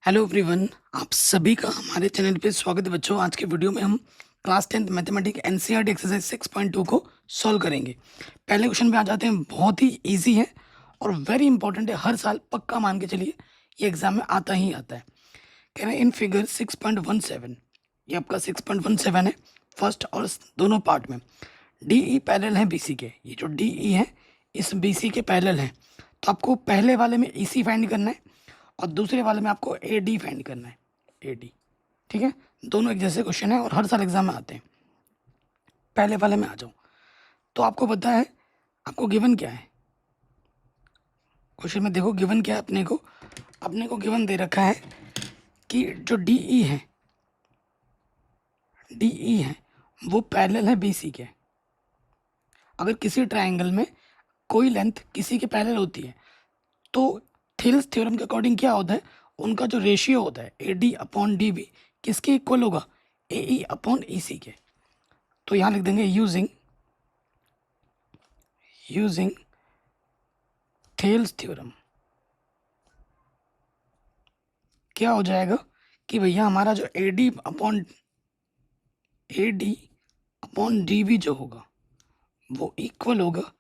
Hello everyone, आप सभी का हमारे चैनल पे स्वागत है बच्चों। आज के वीडियो में हम class 10th mathematics NCERT exercise 6.2 को सॉल्व करेंगे। पहले क्वेश्चन पे आ जाते हैं। बहुत ही इजी है और वेरी इंपॉर्टेंट है। हर साल पक्का मान के चलिए ये एग्जाम में आता ही आता है। कह रहे हैं इन फिगर 6.17, ये आपका 6.17 है फर्स्ट और दोनों पार्ट में। डीई पैरेलल है बीसी के। ये जो डीई है इस बीसी के पैरेलल है, तो आपको पहले वाले में ईसी फाइंड करना है और दूसरे वाले में आपको ए डी फाइंड करना है। ए डी, ठीक है। दोनों एक जैसे क्वेश्चन है और हर साल एग्जाम में आते हैं। पहले वाले में आ जाओ। तो आपको पता है आपको गिवन क्या है। क्वेश्चन में देखो गिवन क्या है। अपने को गिवन दे रखा है कि जो डीई है वो पैरेलल है बीसी के। अगर किसी ट्रायंगल में कोई लेंथ किसी के पैरेलल होती है तो थेल्स थ्योरम के अकॉर्डिंग क्या होता है, उनका जो रेशियो होता है A D upon D B किसके इक्वल होगा, ए ई अपॉन ई सी के। तो यहाँ लिख देंगे यूजिंग थेल्स थ्योरम। क्या हो जाएगा कि भैया हमारा जो A D upon D B जो होगा वो इक्वल होगा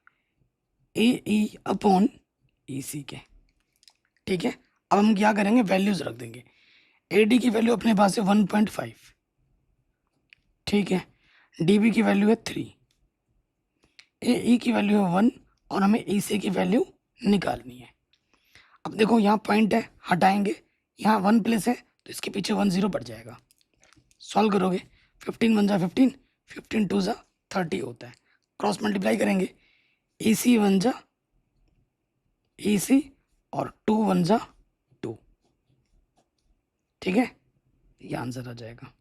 ए ई अपॉन ई सी के। ठीक है। अब हम क्या करेंगे, वैल्यूज रख देंगे। ए डी की वैल्यू अपने पास है 1.5, ठीक है। डी बी की वैल्यू है 3, ए ई की वैल्यू है 1 और हमें ई सी की वैल्यू निकालनी है। अब देखो यहाँ पॉइंट है, हटाएंगे। यहाँ 1 प्लेस है तो इसके पीछे 1 0 बढ़ जाएगा। सॉल्व करोगे 15 1 जा 15, 15 2 जा 30 होता है। क्रॉस मल्टीप्लाई करेंगे, ई सी 1 जा ई सी और 2 1 जा 2, ठीक है। ये आंसर आ जाएगा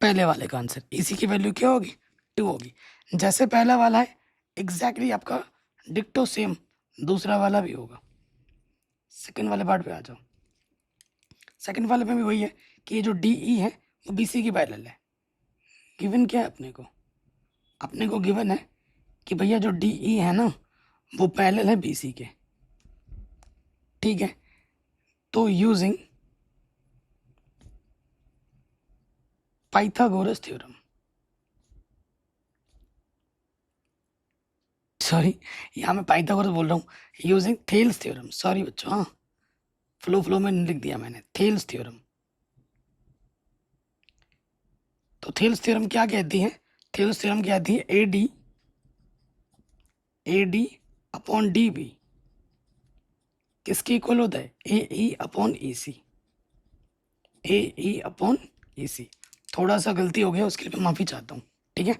पहले वाले का आंसर। इसी की वैल्यू क्या होगी, 2 होगी। जैसे पहला वाला है एग्जैक्टली आपका डिक्टो सेम दूसरा वाला भी होगा। सेकंड वाले पार्ट पे आ जाओ। सेकंड वाले में भी वही है कि ये जो डीई है वो बीसी की पैरेलल है। गिवन क्या है अपने को गिवन है कि भैया जो डीई है ना वो पैरेलल है बीसी के, ठीक है। तो यूजिंग पाइथागोरस थ्योरम, सॉरी यहाँ मैं पाइथागोरस बोल रहा हूँ, यूजिंग थेल्स थ्योरम। सॉरी बच्चों, हाँ फ्लो में लिख दिया मैंने, थेल्स थ्योरम। तो थेल्स थ्योरम क्या कहती है, थेल्स थ्योरम कहती है A D upon D B किसके इक्वल होता है, ए ई अपॉन ई सी। ए ई अपॉन ई सी। थोड़ा सा गलती हो गया, उसके लिए मैं माफ़ी चाहता हूँ, ठीक है।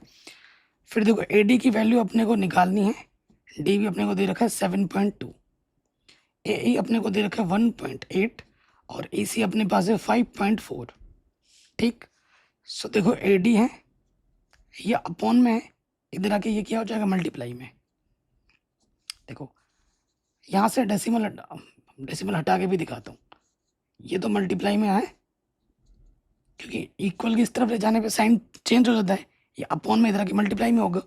फिर देखो ए डी की वैल्यू अपने को निकालनी है। डी बी अपने को दे रखा है 7.2, ए ई अपने को दे रखा है 1.8 और ई सी अपने पास है 5.4, ठीक। सो देखो ए डी है ये अपॉन में है, इधर आके ये क्या हो जाएगा मल्टीप्लाई में। देखो यहाँ से डेसिमल हटा के भी दिखाता हूँ। ये तो मल्टीप्लाई में है क्योंकि इक्वल की इस तरफ ले जाने पे साइन चेंज हो जाता है। ये अपॉन में इधर आके मल्टीप्लाई में होगा।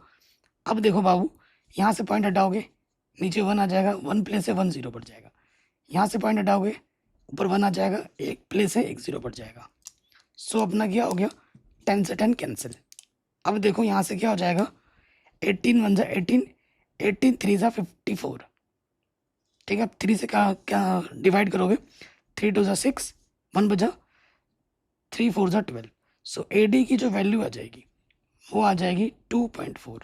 अब देखो बाबू, यहाँ से पॉइंट हटाओगे नीचे 1 आ जाएगा, 1 प्लेस है 1 0 बढ़ जाएगा। यहाँ से पॉइंट हटाओगे ऊपर 1 आ जाएगा, 1 प्लेस है 1 0 बढ़ जाएगा। सो अपना क्या हो गया, 10 से 10 कैंसिल। अब देखो यहाँ से क्या हो जाएगा, 18 1 जा 18, 18 3 जा 54, ठीक है। 3 से क्या क्या डिवाइड करोगे, 3 2 जा 6, 1 बजा, 3 4 जा 12। सो ए डी की जो वैल्यू आ जाएगी वो आ जाएगी 2.4।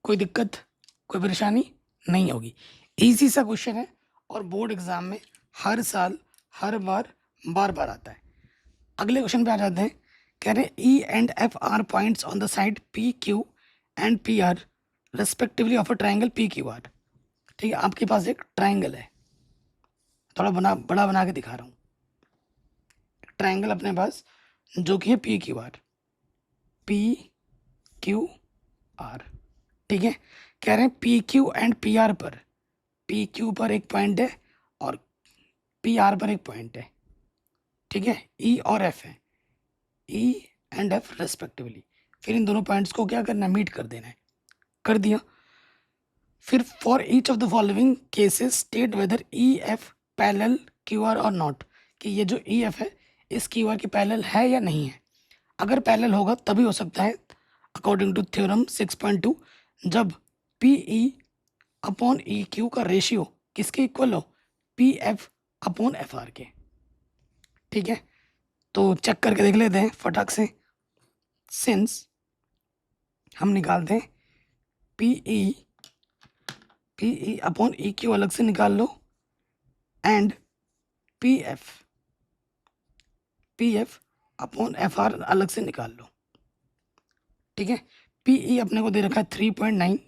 कोई दिक्कत कोई परेशानी नहीं होगी। इजी सा क्वेश्चन है और बोर्ड एग्जाम में हर साल हर बार बार आता है। अगले क्वेश्चन पे आ जाते हैं। कह रहे हैं E and F R points on the side P Q and P R respectively of a triangle P Q R. ठीक है, आपके पास एक ट्राइंगल है, थोड़ा बड़ा बना के दिखा रहा हूँ। ट्राइंगल अपने पास जो कि है पी क्यू आर, ठीक है। कह रहे हैं P Q and P R पर, पी क्यू पर एक पॉइंट है और पी आर पर एक पॉइंट है, ठीक है। ई और एफ है, ई एंड एफ रेस्पेक्टिवली। फिर इन दोनों पॉइंट्स को क्या करना है, मीट कर देना है। कर दिया। फिर for each of the following cases state whether E F parallel Q R और नॉट, कि ये जो ई एफ है इस क्यू आर के पैरेलल है या नहीं है। अगर पैरेलल होगा तभी हो सकता है अकॉर्डिंग टू थ्योरम 6.2, जब P E upon E Q का रेशियो किसके इक्वल हो, P F upon F R के। ठीक है, तो चेक करके देख लेते हैं फटाक से। सिंस हम निकालते हैं P E upon E Q अलग से निकाल लो and P F upon F R अलग से निकाल लो। ठीक है, पी ई अपने को दे रखा है 3.9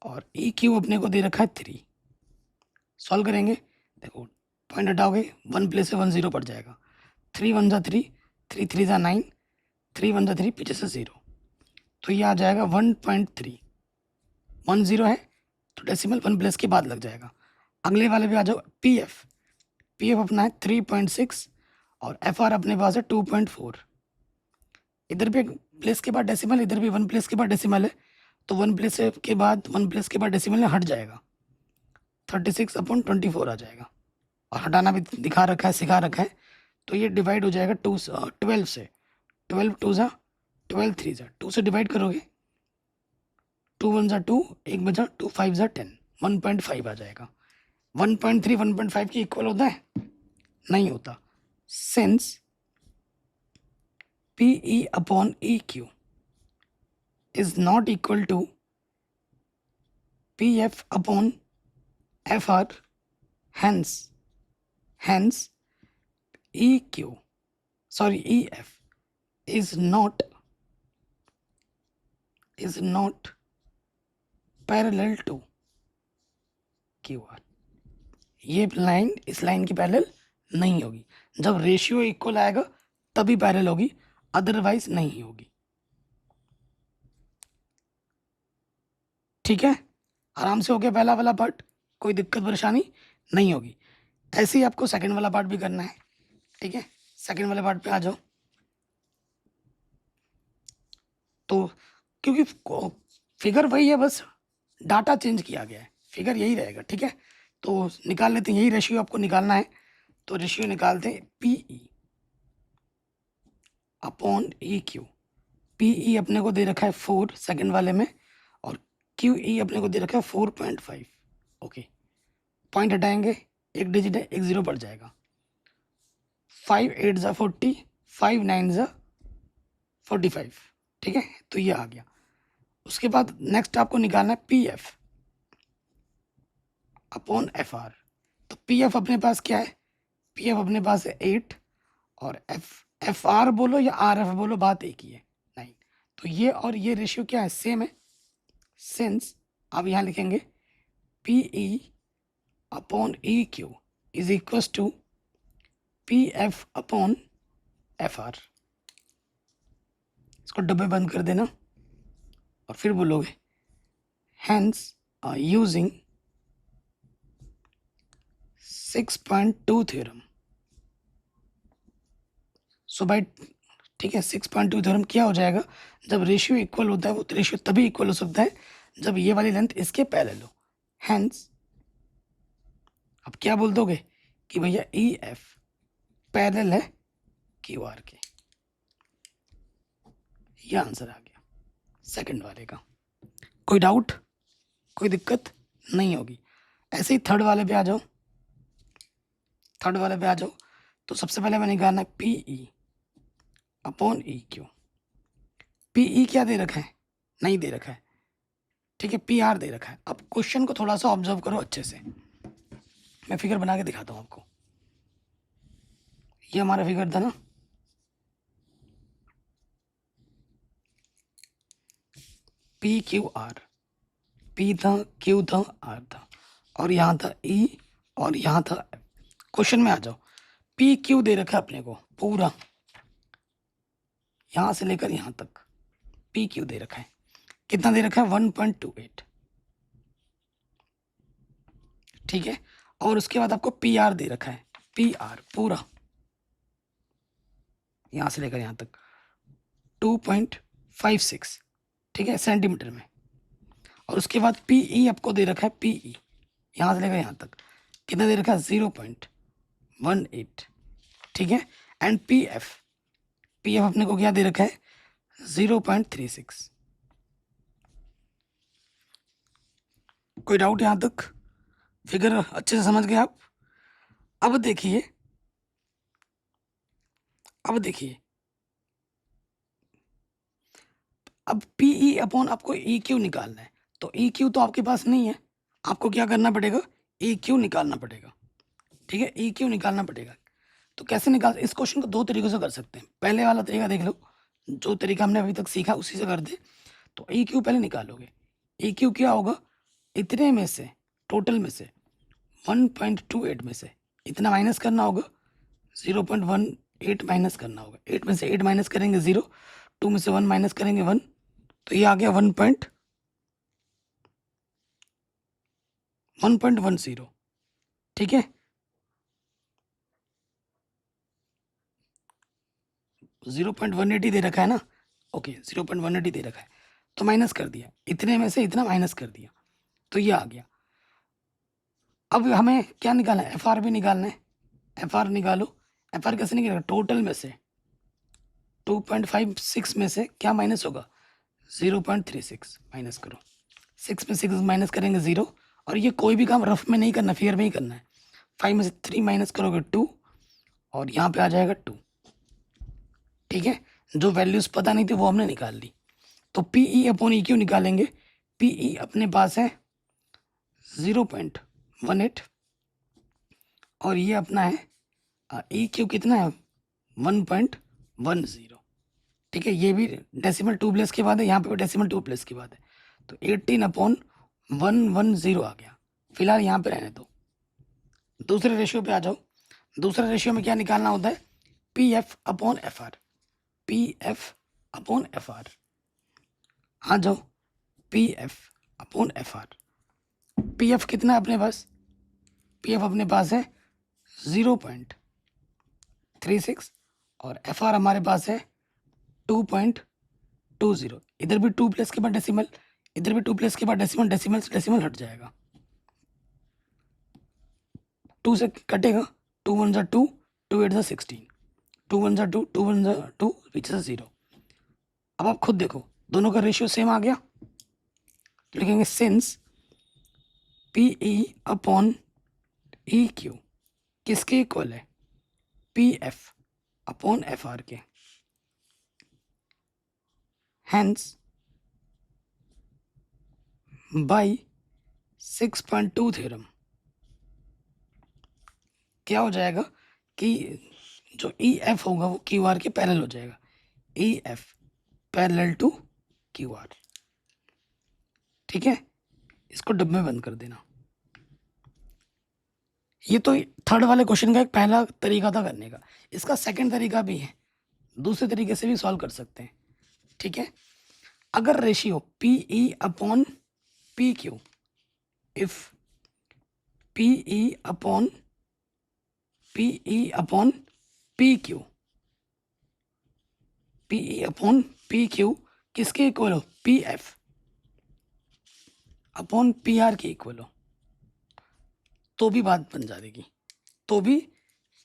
और ई क्यू अपने को दे रखा है 3। सॉल्व करेंगे, देखो पॉइंट हटाओगे 1 प्लेस से 1 0 पड़ जाएगा। 3 1 जा 3, 3 3 जा 9, 3 1 जा 3, पीछे से 0, तो ये आ जाएगा 1.3। 1 0 है तो डेसिमल 1 प्लेस के बाद लग जाएगा। अगले वाले पे आ जाओ, पी एफ अपना है 3.6 और एफ आर अपने पास है 2.4। इधर भी प्लेस के बाद डेसिमल, इधर भी 1 प्लेस के बाद डेसिमल है, तो 1 प्लेस के बाद 1 प्लेस के बाद डेसिमल में हट जाएगा, 36/24 आ जाएगा। और हटाना भी दिखा रखा है, सिखा रखा है, तो ये डिवाइड हो जाएगा 12 से। 12 2 जा 12 3 जा 2 से डिवाइड करोगे, 2 1 जा 2, 1 बचा 2 5 जा 10, 1.5 आ जाएगा। 1.3 1.5 के इक्वल होता है, नहीं होता। Since P E upon E Q is not equal to P F upon F R, hence EQ, sorry EF is not parallel to QR। ये लाइन इस लाइन की पैरेलल नहीं होगी। जब रेशियो इक्वल आएगा तभी पैरेलल होगी, अदरवाइज नहीं होगी। ठीक है, आराम से हो गया पहला वाला पार्ट, कोई दिक्कत परेशानी नहीं होगी। ऐसे ही आपको सेकंड वाला पार्ट भी करना है। ठीक है, सेकंड वाले पार्ट पे आ जाओ। तो क्योंकि फिगर वही है, बस डाटा चेंज किया गया है, फिगर यही रहेगा। ठीक है, तो निकाल लेते हैं, यही रेशियो आपको निकालना है। तो रेशियो निकालते हैं P E upon E Q. P E अपने को दे रखा है 4 सेकंड वाले में, और क्यू ई अपने को दे रखा है 4.5। ओके, पॉइंट हटाएंगे, एक डिजिट है, एक 0 पड़ जाएगा। 5 8 जा 40, 5 9 जा 45। ठीक है, तो ये आ गया। उसके बाद नेक्स्ट आपको निकालना है P F upon F are. तो पी एफ अपने पास क्या है, पी एफ अपने पास है 8, और एफ आर बोलो या आर एफ बोलो, बात एक ही है। नहीं, तो ये और ये रेशियो क्या है, सेम है। सिंस आप यहाँ लिखेंगे P E upon E Q is equal to P F upon F R. इसको डब्बे बंद कर देना और फिर बोलोगे hence using 6.2 थ्योरम। सो बाय, ठीक है, 6.2 थ्योरम क्या हो जाएगा, जब रेशियो इक्वल होता है, वो रेशियो तभी इक्वल हो सकता है जब ये वाली लेंथ इसके पैरेलल हो। हैंस अब क्या बोल दोगे कि भैया ई एफ पैरेलल है क्यू आर के। ये आंसर आ गया सेकंड वाले का। कोई डाउट, कोई दिक्कत नहीं होगी। ऐसे ही थर्ड वाले पे आ जाओ। थर्ड वाले पे आ जाओ, तो सबसे पहले मैंने निकालना है P E upon E Q. P E क्या दे रखा है, नहीं दे रखा है। ठीक है, पी आर दे रखा है। अब क्वेश्चन को थोड़ा सा ऑब्जर्व करो अच्छे से, मैं फिगर बना के दिखाता हूँ आपको। ये हमारा फिगर था ना, पी क्यू आर, पी था, क्यू था, आर था, और यहाँ था ई और यहाँ था। क्वेश्चन में आ जाओ, पी क्यू दे रखा है अपने को पूरा, यहाँ से लेकर यहाँ तक पी क्यू दे रखा है। कितना दे रखा है, 1.28। ठीक है, और उसके बाद आपको पी आर दे रखा है, पी आर पूरा यहाँ से लेकर यहाँ तक 2.56। ठीक है, सेंटीमीटर में। और उसके बाद पी ई आपको दे रखा है, पी ई यहाँ से लेकर यहाँ तक कितना दे रखा है, 0.18, ठीक है। एंड पी एफ अपने को क्या दे रखा है, 0.36। कोई डाउट यहाँ तक? फिगर अच्छे से समझ गए आप? अब देखिए, अब पी ई अपॉन आपको ई क्यू निकालना है, तो ई क्यू तो आपके पास नहीं है, आपको क्या करना पड़ेगा, ई क्यू निकालना पड़ेगा, ठीक है। ई क्यू निकालना पड़ेगा। तो कैसे निकाल, इस क्वेश्चन को दो तरीकों से कर सकते हैं। पहले वाला तरीका देख लो, जो तरीका हमने अभी तक सीखा उसी से कर दे। तो ई क्यू पहले निकालोगे, ई क्यू क्या होगा, इतने में से, टोटल में से 1.28 में से इतना माइनस करना होगा, 0.18 माइनस करना होगा। 8 में से 8 माइनस करेंगे 0, 2 में से 1 माइनस करेंगे 1, तो ये आ गया 1.10, ठीक है। 0.180 दे रखा है ना, ओके 0.180 दे रखा है, तो माइनस कर दिया, इतने में से इतना माइनस कर दिया, तो ये आ गया। अब हमें क्या निकालना है, एफ आर भी निकालना है। एफ आर निकालो। एफ आर कैसे निकालेगा, टोटल में से 2.56 में से क्या माइनस होगा, 0.36 माइनस करो। 6 में 6 माइनस करेंगे 0, और ये कोई भी काम रफ में नहीं करना, फियर में ही करना है। 5 में से 3 माइनस करोगे 2, और यहाँ पे आ जाएगा 2, ठीक है। जो वैल्यूज पता नहीं थी वो हमने निकाल ली। तो P E upon E Q निकालेंगे। पी ई अपने पास है 0.18, और ये अपना है ई क्यू कितना है, 1.10, ठीक है। ये भी डेसिमल 2 प्लेस के बाद है, यहाँ पे भी डेसिमल 2 प्लेस के बाद है, तो 18/110 आ गया। फिलहाल यहाँ पे रहने दो, दूसरे रेशियो पे आ जाओ। दूसरे रेशियो में क्या निकालना होता है, P F upon F R. P F upon F R, आ जाओ, P F upon F R. P F कितना है अपने पास, पी एफ अपने पास है 0.36, और एफ आर हमारे पास है 2.20। इधर भी 2 प्लेस के बाद डेसिमल, इधर भी 2 प्लेस के बाद डेसिमल, डेसिमल से डेसिमल हट जाएगा, 2 से कटेगा, 2 1 2, 2 8 16, 2 1 2, 2 1 2, पीछे से 0। अब आप खुद देखो, दोनों का रेशियो सेम आ गया, तो लिखेंगे since P E upon E Q किसके इक्वल है, P F upon F R के। हैंस बाई 6.2 थ्योरम क्या हो जाएगा कि जो ई एफ होगा वो क्यू आर के पैरेलल हो जाएगा। E F parallel to Q R, ठीक है। इसको डब्बे में बंद कर देना। ये तो थर्ड वाले क्वेश्चन का एक पहला तरीका था करने का। इसका सेकंड तरीका भी है, दूसरे तरीके से भी सॉल्व कर सकते हैं, ठीक है। अगर ratio P E upon P Q, if P E upon P Q, P E upon P Q किसके इक्वल हो, P F upon P are के इक्वल हो, तो भी बात बन जाएगी, तो भी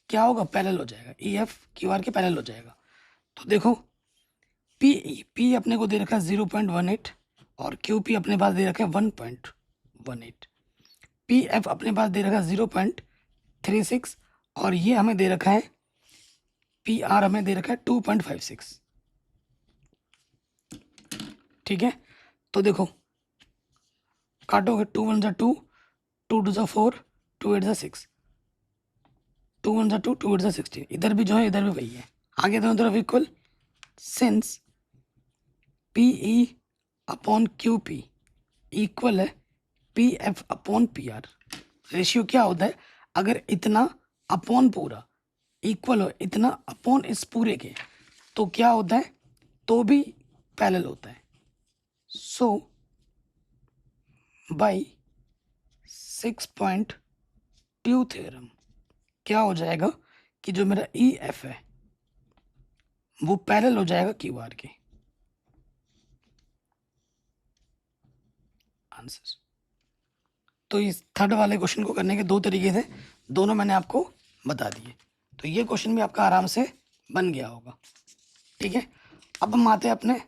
क्या होगा, पैरेलल हो जाएगा, ई एफ क्यू आर के पैरेलल हो जाएगा। तो देखो पी अपने को दे रखा है 0.18, और क्यू पी अपने पास दे रखा है 1.18। पी एफ अपने पास दे रखा है 0.36, और ये हमें दे रखा है, पी आर हमें दे रखा है 2.56, ठीक है। तो देखो काटोगे, 2 1 2, 2 2 4, 2 8 6, 2 1 2, 2 8 16, इधर भी जो है इधर भी वही है, आगे दोनों तरफ equal. Since P E upon Q P equal है P F upon P R. Ratio क्या होता है, अगर इतना अपॉन पूरा इक्वल हो, इतना अपॉन इस पूरे के, तो क्या होता है, तो भी पैरेलल होता है। सो बाई 6.2 थ्योरम क्या हो जाएगा कि जो मेरा ई एफ है वो पैरेलल हो जाएगा क्यू आर के। आंसर। तो इस थर्ड वाले क्वेश्चन को करने के दो तरीके थे, दोनों मैंने आपको बता दिए। तो ये क्वेश्चन भी आपका आराम से बन गया होगा। ठीक है, अब हम आते हैं अपने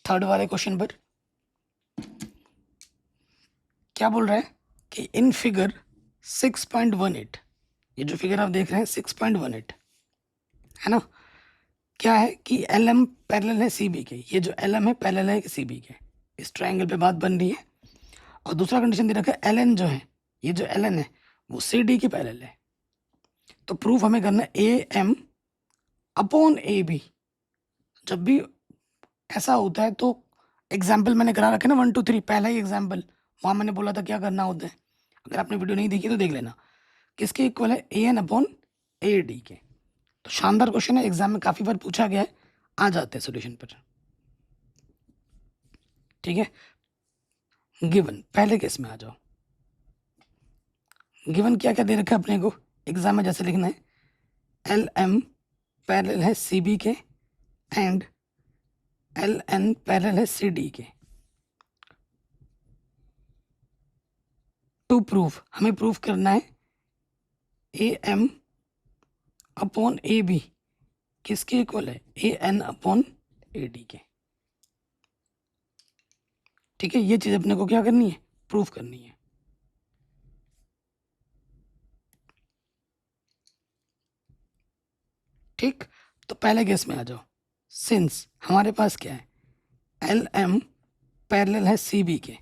थर्ड वाले क्वेश्चन पर। क्या बोल रहा है कि इन फिगर 6.18, ये जो फिगर आप देख रहे हैं 6.18 है ना, क्या है कि एल एम पैरेलल है सी बी के। ये जो एल एम है पैरेलल है सी बी के, इस ट्रायंगल पे बात बन रही है। और दूसरा कंडीशन दे रखा है एल एन जो है, ये जो एल एन है वो सी डी के पैरेलल है। तो प्रूफ हमें करना है A M upon A B. जब भी ऐसा होता है तो एग्जाम्पल मैंने करा रखे ना 1 2 3, पहला ही एग्जाम्पल, वहाँ मैंने बोला था क्या करना होता है। अगर आपने वीडियो नहीं देखी तो देख लेना। किसके इक्वल है, A N upon A D के। तो शानदार क्वेश्चन है, एग्जाम में काफ़ी बार पूछा गया है। आ जाते हैं सोल्यूशन पर। ठीक है, गिवन पहले केस में आ जाओ। गिवन क्या क्या दे रखा है अपने को, एग्जाम में जैसे लिखना है, एल एम पैरेलल है सी बी के एंड एल एन पैरेलल है सी डी के। टू प्रूफ, हमें प्रूफ करना है A M upon A B किसके इक्वल है, A N upon A D के। ठीक है, ये चीज अपने को क्या करनी है, प्रूफ करनी है। ठीक, तो पहले केस में आ जाओ। सिंस हमारे पास क्या है, एल एम पैरेलल है सी बी के।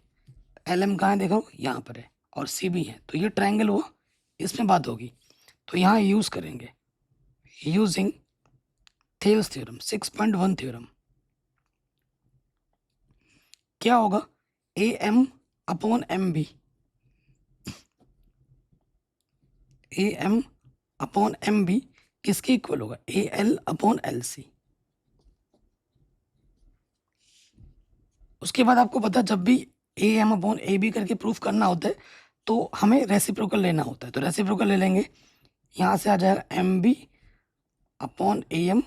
एल एम कहाँ है देखो, यहाँ पर है, और सी बी है, तो ये ट्रायंगल हुआ, इसमें बात होगी। तो यहाँ यूज करेंगे, यूजिंग थेल्स थ्योरम, 6.1 थ्योरम। क्या होगा, A M upon M B, A M upon M B किसके इक्वल होगा, A L upon L C. उसके बाद आपको पता, जब भी A M upon A B करके प्रूफ करना होता है तो हमें रेसिप्रोकल लेना होता है। तो रेसिप्रोकल ले लेंगे, यहाँ से आ जाएगा M B upon A M,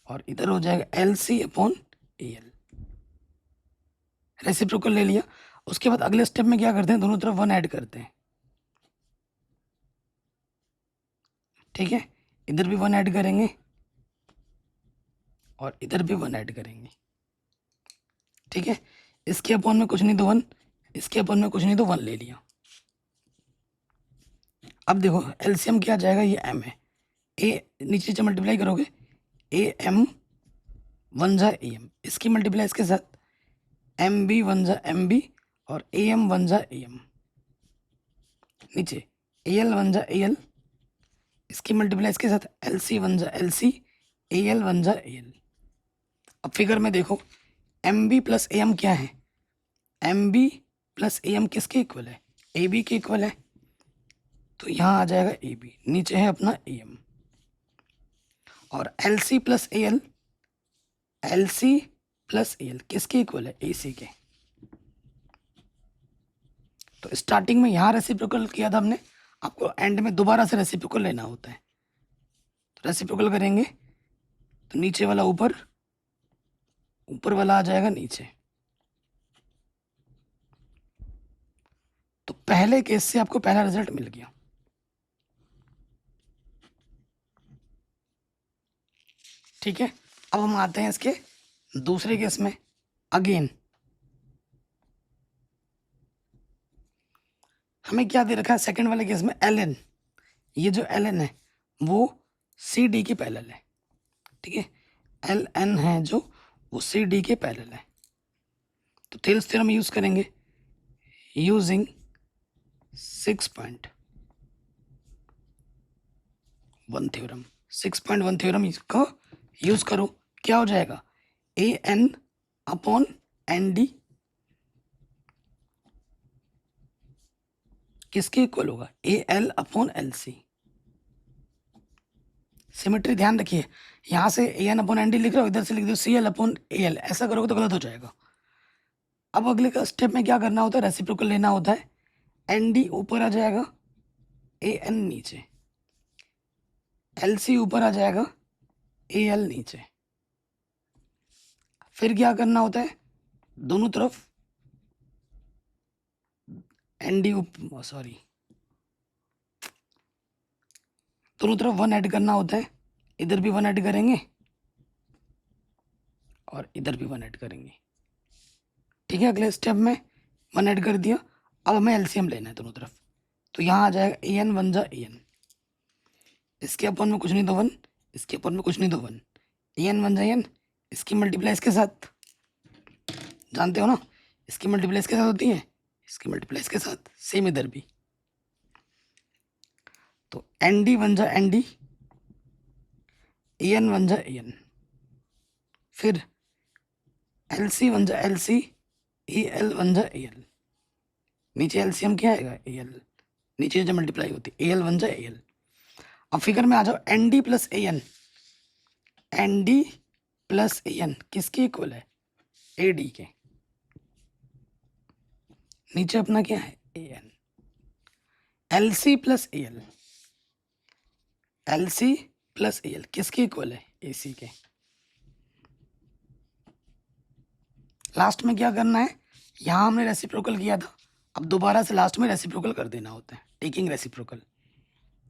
और इधर हो जाएगा L C upon A L. Reciprocal ले लिया। उसके बाद अगले स्टेप में क्या करते हैं, दोनों तरफ 1 ऐड करते हैं। ठीक है, इधर भी 1 ऐड करेंगे और इधर भी 1 ऐड करेंगे। ठीक है, इसके अपॉन में कुछ नहीं तो 1, इसके अपॉन में कुछ नहीं तो 1 ले लिया। अब देखो एलसीएम क्या आ जाएगा, ये एम है, ए नीचे से मल्टीप्लाई करोगे, ए एम 1 जा ए एम, इसकी मल्टीप्लाई इसके साथ, एम बी 1 जा एम बी, और ए एम 1 जा ए एम, नीचे ए एल 1 जा ए एल, इसकी मल्टीप्लाई इसके साथ, एल सी 1 जा एल सी, ए एल 1 जा ए एल। अब फिगर में देखो, M B plus A M क्या है, M B plus A M किसके इक्वल है, ए बी के इक्वल है। तो यहाँ आ जाएगा ए बी, नीचे है अपना ए एम, और L C plus A L, L C plus A L किसके इक्वल है, ए सी के। तो स्टार्टिंग में यहाँ रेसिप्रोकल किया था हमने, आपको एंड में दोबारा से रेसिप्रोकल लेना होता है। तो रेसिप्रोकल करेंगे तो नीचे वाला ऊपर, ऊपर वाला आ जाएगा नीचे। तो पहले केस से आपको पहला रिजल्ट मिल गया। ठीक है, अब हम आते हैं इसके दूसरे केस में। अगेन हमें क्या दे रखा है, सेकंड वाले केस में एल एन, ये जो एल एन है वो सी डी के पैरेलल है। ठीक है, एल एन है जो वो सी डी के पैरेलल है। तो थेल्स थ्योरम यूज करेंगे, यूजिंग 6.1 थ्योरम। 6.1 थ्योरम का यूज करो, क्या हो जाएगा, A N upon N D किसके इक्वल होगा, A L upon L C. Symmetry ध्यान रखिए, यहाँ से A N upon N D लिख रहे हो, इधर से लिख दो C L upon A L, ऐसा करोगे तो गलत हो जाएगा। अब अगले का स्टेप में क्या करना होता है, रेसिप्रोकल लेना होता है। एन डी ऊपर आ जाएगा, ए एन नीचे, एल सी ऊपर आ जाएगा, ए एल नीचे। फिर क्या करना होता है, दोनों तरफ एन डी सॉरी, दोनों तरफ 1 ऐड करना होता है, इधर भी 1 ऐड करेंगे और इधर भी 1 ऐड करेंगे। ठीक है, अगले स्टेप में 1 ऐड कर दिया। अब हमें एलसीएम लेना है दोनों तरफ, तो यहाँ आ जाएगा ए एन 1 जा ए एन, इसके अपन में कुछ नहीं तो 1, इसके अपन में कुछ नहीं तो 1, ए एन 1 जा एन, इसकी मल्टीप्लाई इसके साथ, जानते हो ना, इसकी मल्टीप्लाई इसके साथ होती है, इसकी मल्टीप्लाई इसके साथ, सेम इधर भी। तो एन डी 1 जा एन डी, ए एन 1 जा ए एन, फिर एल सी 1 जा एल सी, ए एल 1 जा ए एल, नीचे एलसीएम क्या आएगा ए एल, नीचे जो मल्टीप्लाई होती है ए एल 1 जा ए एल। अब फिगर में आ जाओ, N D plus A N, N D plus A N किसके इक्वल है, ए डी के, नीचे अपना क्या है A N. L C plus A L, L C plus A L किसके इक्वल है, ए सी के। लास्ट में क्या करना है, यहाँ हमने रेसिप्रोकल किया था, अब दोबारा से लास्ट में रेसिप्रोकल कर देना होता है, टेकिंग रेसिप्रोकल।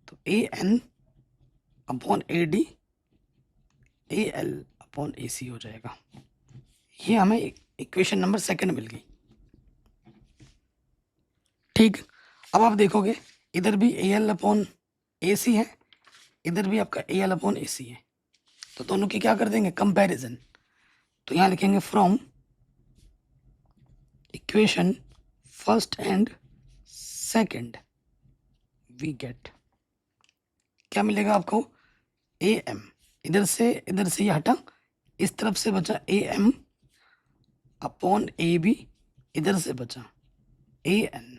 तो A N upon A D, A L upon A C हो जाएगा। ये हमें इक्वेशन नंबर 2 मिल गई। ठीक, अब आप देखोगे इधर भी ए एल अपॉन ए सी है, इधर भी आपका ए एल अपॉन ए सी है, तो दोनों की क्या कर देंगे, कंपैरिजन। तो यहाँ लिखेंगे from equation first and second we get, क्या मिलेगा आपको, ए एम, इधर से ये हटा, इस तरफ से बचा A M upon A B, इधर से बचा A N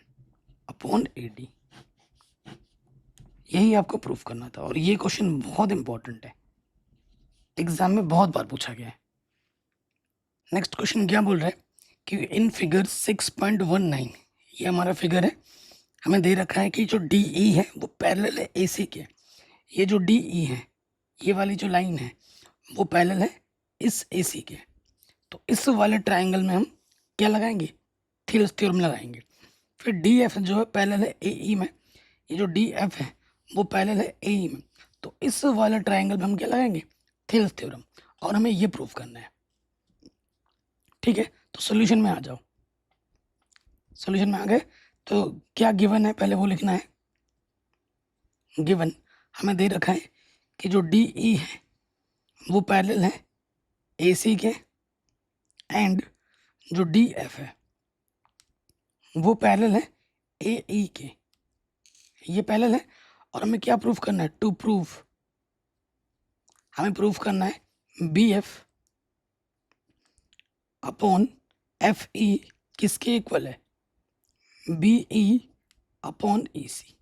upon A D. यही आपको प्रूफ करना था, और ये क्वेश्चन बहुत इंपॉर्टेंट है, एग्जाम में बहुत बार पूछा गया है। नेक्स्ट क्वेश्चन क्या बोल रहा है कि इन फिगर 6.19, ये हमारा फिगर है, हमें दे रखा है कि जो डी ई है वो पैरेलल है ए सी के। ये जो डी ई है, ये वाली जो लाइन है वो पैरेलल है इस ए सी के। तो इस वाले ट्राइंगल में हम क्या लगाएंगे, थियरम्स थ्योरम लगाएंगे। फिर डी एफ जो है पैरेलल है ए ई में, ये जो डी एफ है वो पैरेलल है ए ई में, तो इस वाले ट्राइंगल में हम क्या लगाएंगे, थियरम्स थ्योरम, और हमें ये प्रूफ करना है। ठीक है, तो सॉल्यूशन में आ जाओ। सॉल्यूशन में आ गए तो क्या गिवन है पहले वो लिखना है। गिवन हमें दे रखा है कि जो डी ई है वो पैरेलल है ए सी के, एंड जो डी एफ है वो पैरेलल है ए ई के, ये पैरेलल है। और हमें क्या प्रूफ करना है, टू प्रूफ, हमें प्रूफ करना है B F upon F E किसके इक्वल है, B E upon E C.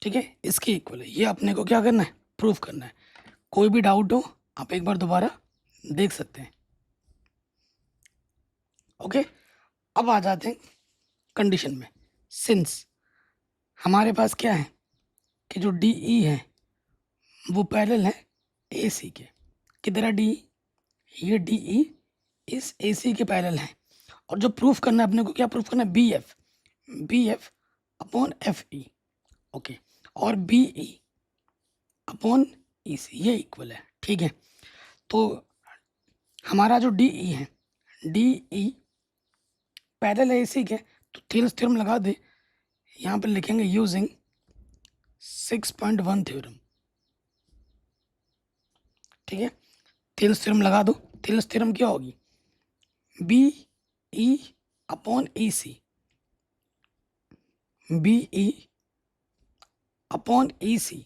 ठीक है, इसके इक्वल है, ये अपने को क्या करना है, प्रूफ करना है। कोई भी डाउट हो आप एक बार दोबारा देख सकते हैं। ओके, अब आ जाते हैं कंडीशन में। सिंस हमारे पास क्या है कि जो डी ई है वो पैरेलल है ए सी के, किधर है डी, ये डी ई इस ए सी के पैरेलल है। और जो प्रूफ करना है अपने को, क्या प्रूफ करना है, B F upon F E. Okay, और B E upon E C ये इक्वल है। ठीक है, तो हमारा जो डी ई है, डी ई पैरेलल है ए सी के, तो थियरम्स थ्योरम लगा दे। यहाँ पर लिखेंगे यूजिंग 6.1 थ्योरम। ठीक है, थियरम्स थ्योरम लगा दो। थियरम्स थ्योरम क्या होगी, B E upon E C, B E upon E C.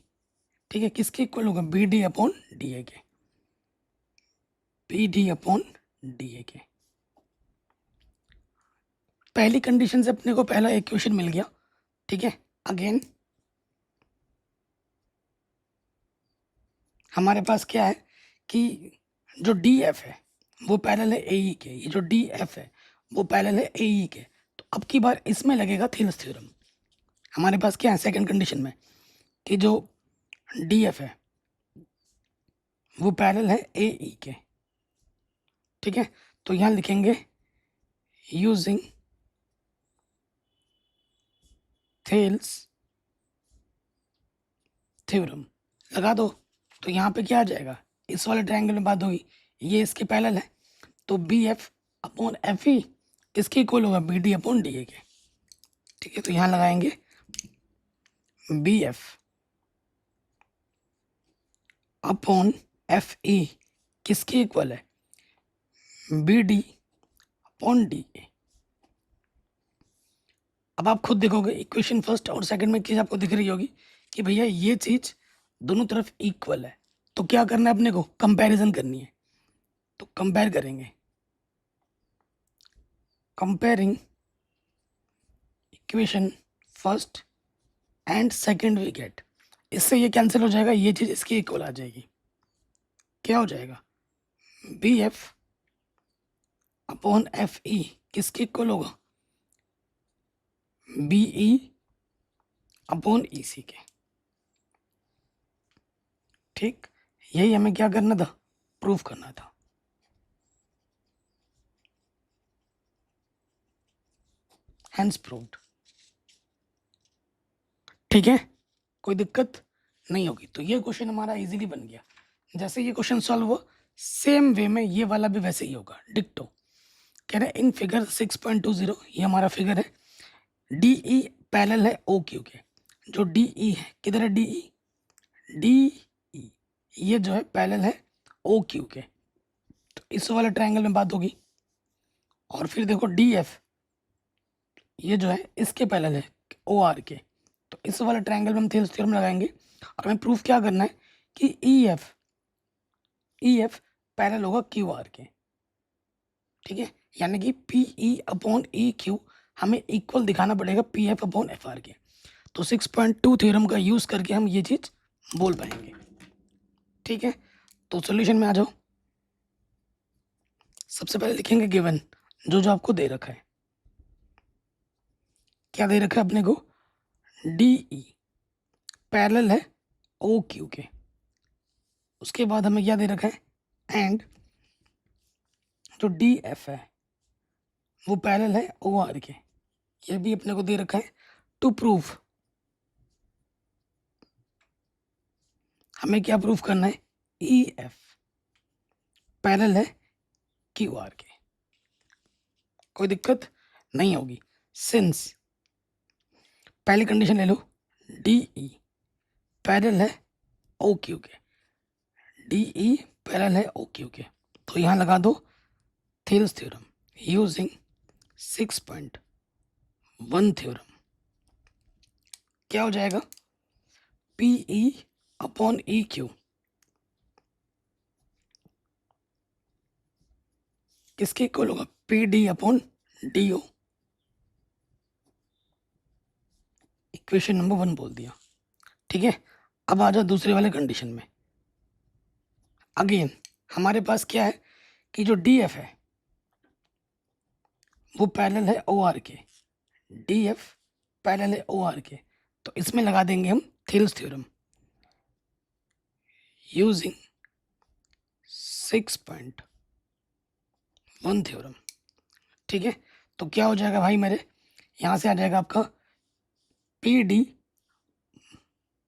ठीक है, किसके इक्वल होगा, B D upon D A के, B D upon D A के। पहली कंडीशन से अपने को पहला इक्वेशन मिल गया। ठीक है, अगेन हमारे पास क्या है कि जो डी एफ है वो पैरेलल है ए ई के, ये जो डी एफ है वो पैरेलल है ए ई के। तो अब की बार इसमें लगेगा थियरम्स थ्योरम। हमारे पास क्या है सेकंड कंडीशन में कि जो डी एफ है वो पैरेलल है ए ई के। ठीक है, तो यहाँ लिखेंगे यूजिंग थेल्स थ्योरम लगा दो। तो यहाँ पे क्या आ जाएगा, इस वाले ट्रायंगल में बात होगी, ये इसके पैरेलल है, तो B F upon F E इसके इक्वल होगा B D upon D A के। ठीक है, तो यहाँ लगाएंगे B F upon F E किसके इक्वल है, B D upon D A. अब आप खुद देखोगे इक्वेशन फर्स्ट और सेकंड में चीज आपको दिख रही होगी कि भैया ये चीज दोनों तरफ इक्वल है, तो क्या करना है अपने को, कंपैरिजन करनी है। तो कंपेयर करेंगे, comparing equation first and second we get, इससे ये कैंसिल हो जाएगा, ये चीज इसकी इक्वल आ जाएगी। क्या हो जाएगा, B F upon F E किसके इक्वल होगा, बी ई अपॉन ई सी के। ठीक, यही हमें क्या करना था, प्रूफ करना था। Hence proved. ठीक है, कोई दिक्कत नहीं होगी। तो ये क्वेश्चन हमारा इजीली बन गया। जैसे ये क्वेश्चन सॉल्व हुआ, सेम वे में ये वाला भी वैसे ही होगा, डिक्टो। कह रहे इन फिगर 6.20, ये हमारा फिगर है, डी ई पैरेलल है ओ क्यू के। जो डी ई है, किधर है डी ई, डी ई ये जो है पैरेलल है ओ क्यू के, तो इस वाले ट्रायंगल में बात होगी। और फिर देखो डी एफ ये जो है इसके पैरेलल है ओ आर के, तो इस वाले ट्रायंगल में हम थेल्स थ्योरम लगाएंगे। और हमें प्रूफ क्या करना है कि ई एफ पैरेलल होगा क्यू आर के। ठीक है, यानी कि P E upon E Q हमें इक्वल दिखाना पड़ेगा P F upon F R के। तो 6.2 थ्योरम का यूज करके हम ये चीज बोल पाएंगे। ठीक है, तो सॉल्यूशन में आ जाओ। सबसे पहले लिखेंगे गिवन, जो जो आपको दे रखा है। क्या दे रखा है अपने को, डी ई पैरेलल है ओ क्यू के। उसके बाद हमें क्या दे रखा है, एंड जो डी एफ है वो पैरेलल है ओ आर के, ये भी अपने को दे रखा है। टू प्रूफ, हमें क्या प्रूफ करना है, ई एफ पैरेलल है क्यू आर के। कोई दिक्कत नहीं होगी, सिंस पहली कंडीशन ले लो, डी ई पैरेलल है ओ क्यू के, डी ई पैरेलल है ओ क्यू के। तो यहाँ लगा दो थेल्स थ्योरम यूजिंग 6.1 थ्योरम। क्या हो जाएगा, P E upon E Q किसके इक्वल होगा, P D upon D O. Equation number 1 बोल दिया। ठीक है, अब आ जाओ दूसरे वाले कंडीशन में। अगेन हमारे पास क्या है कि जो डी एफ है वो पैरेलल है ओ आर के, डी एफ पैरेलल है ओ आर के, तो इसमें लगा देंगे हम थेल्स थ्योरम यूजिंग 6.1 थ्योरम। ठीक है, तो क्या हो जाएगा भाई मेरे, यहाँ से आ जाएगा आपका P D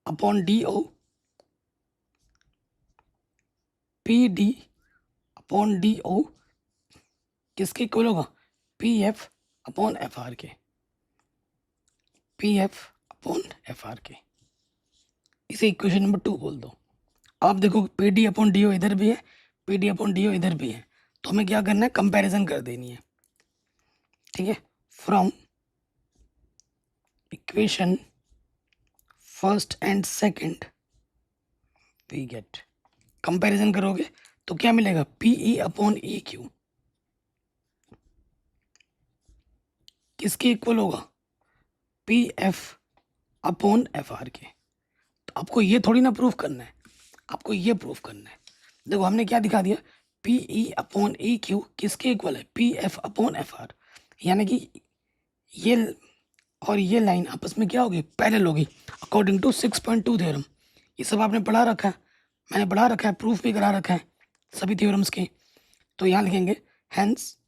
upon D O, P D upon D O किसके इक्वल होगा, P F upon F R के, P F upon F R के। इसे इक्वेशन नंबर 2 बोल दो। आप देखो P D upon D O इधर भी है, P D upon D O इधर भी है, तो हमें क्या करना है, कंपैरिजन कर देनी है। ठीक है, from equation first and second we get, comparison करोगे तो क्या मिलेगा, P E upon E Q किसके इक्वल होगा, P F upon F R के। तो आपको ये थोड़ी ना प्रूफ करना है, आपको ये प्रूफ करना है। देखो हमने क्या दिखा दिया, P E upon E Q किसके इक्वल है, P F upon F are, यानी कि ये और ये लाइन आपस में क्या होगी, पैरेलल होगी अकॉर्डिंग टू 6.2 थ्योरम। ये सब आपने पढ़ा रखा है, मैंने पढ़ा रखा है, प्रूफ भी करा रखा है सभी थ्योरम्स के। तो यहाँ लिखेंगे हैंस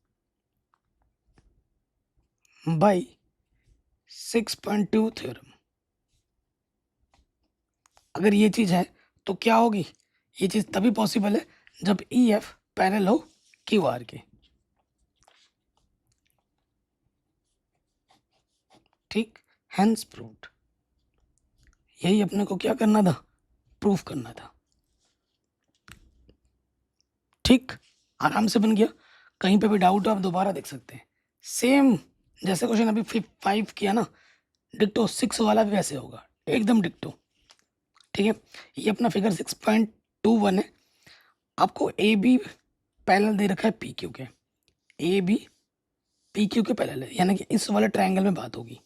बाय 6.2 थ्योरम। अगर ये चीज़ है तो क्या होगी, ये चीज़ तभी पॉसिबल है जब ई एफ पैरेलल हो क्यू आर के। ठीक, हेंस प्रूव्ड। यही अपने को क्या करना था, प्रूफ करना था। ठीक, आराम से बन गया। कहीं पे भी डाउट हो आप दोबारा देख सकते हैं। सेम जैसे क्वेश्चन अभी 5 किया ना, डिक्टो 6 वाला भी वैसे होगा, एकदम डिक्टो। ठीक है, ये अपना फिगर 6.21 है। आपको ए बी पैरेलल दे रखा है पी क्यू के, ए बी पी क्यू के पैरेलल है, यानी कि इस वाले ट्रायंगल में बात होगी,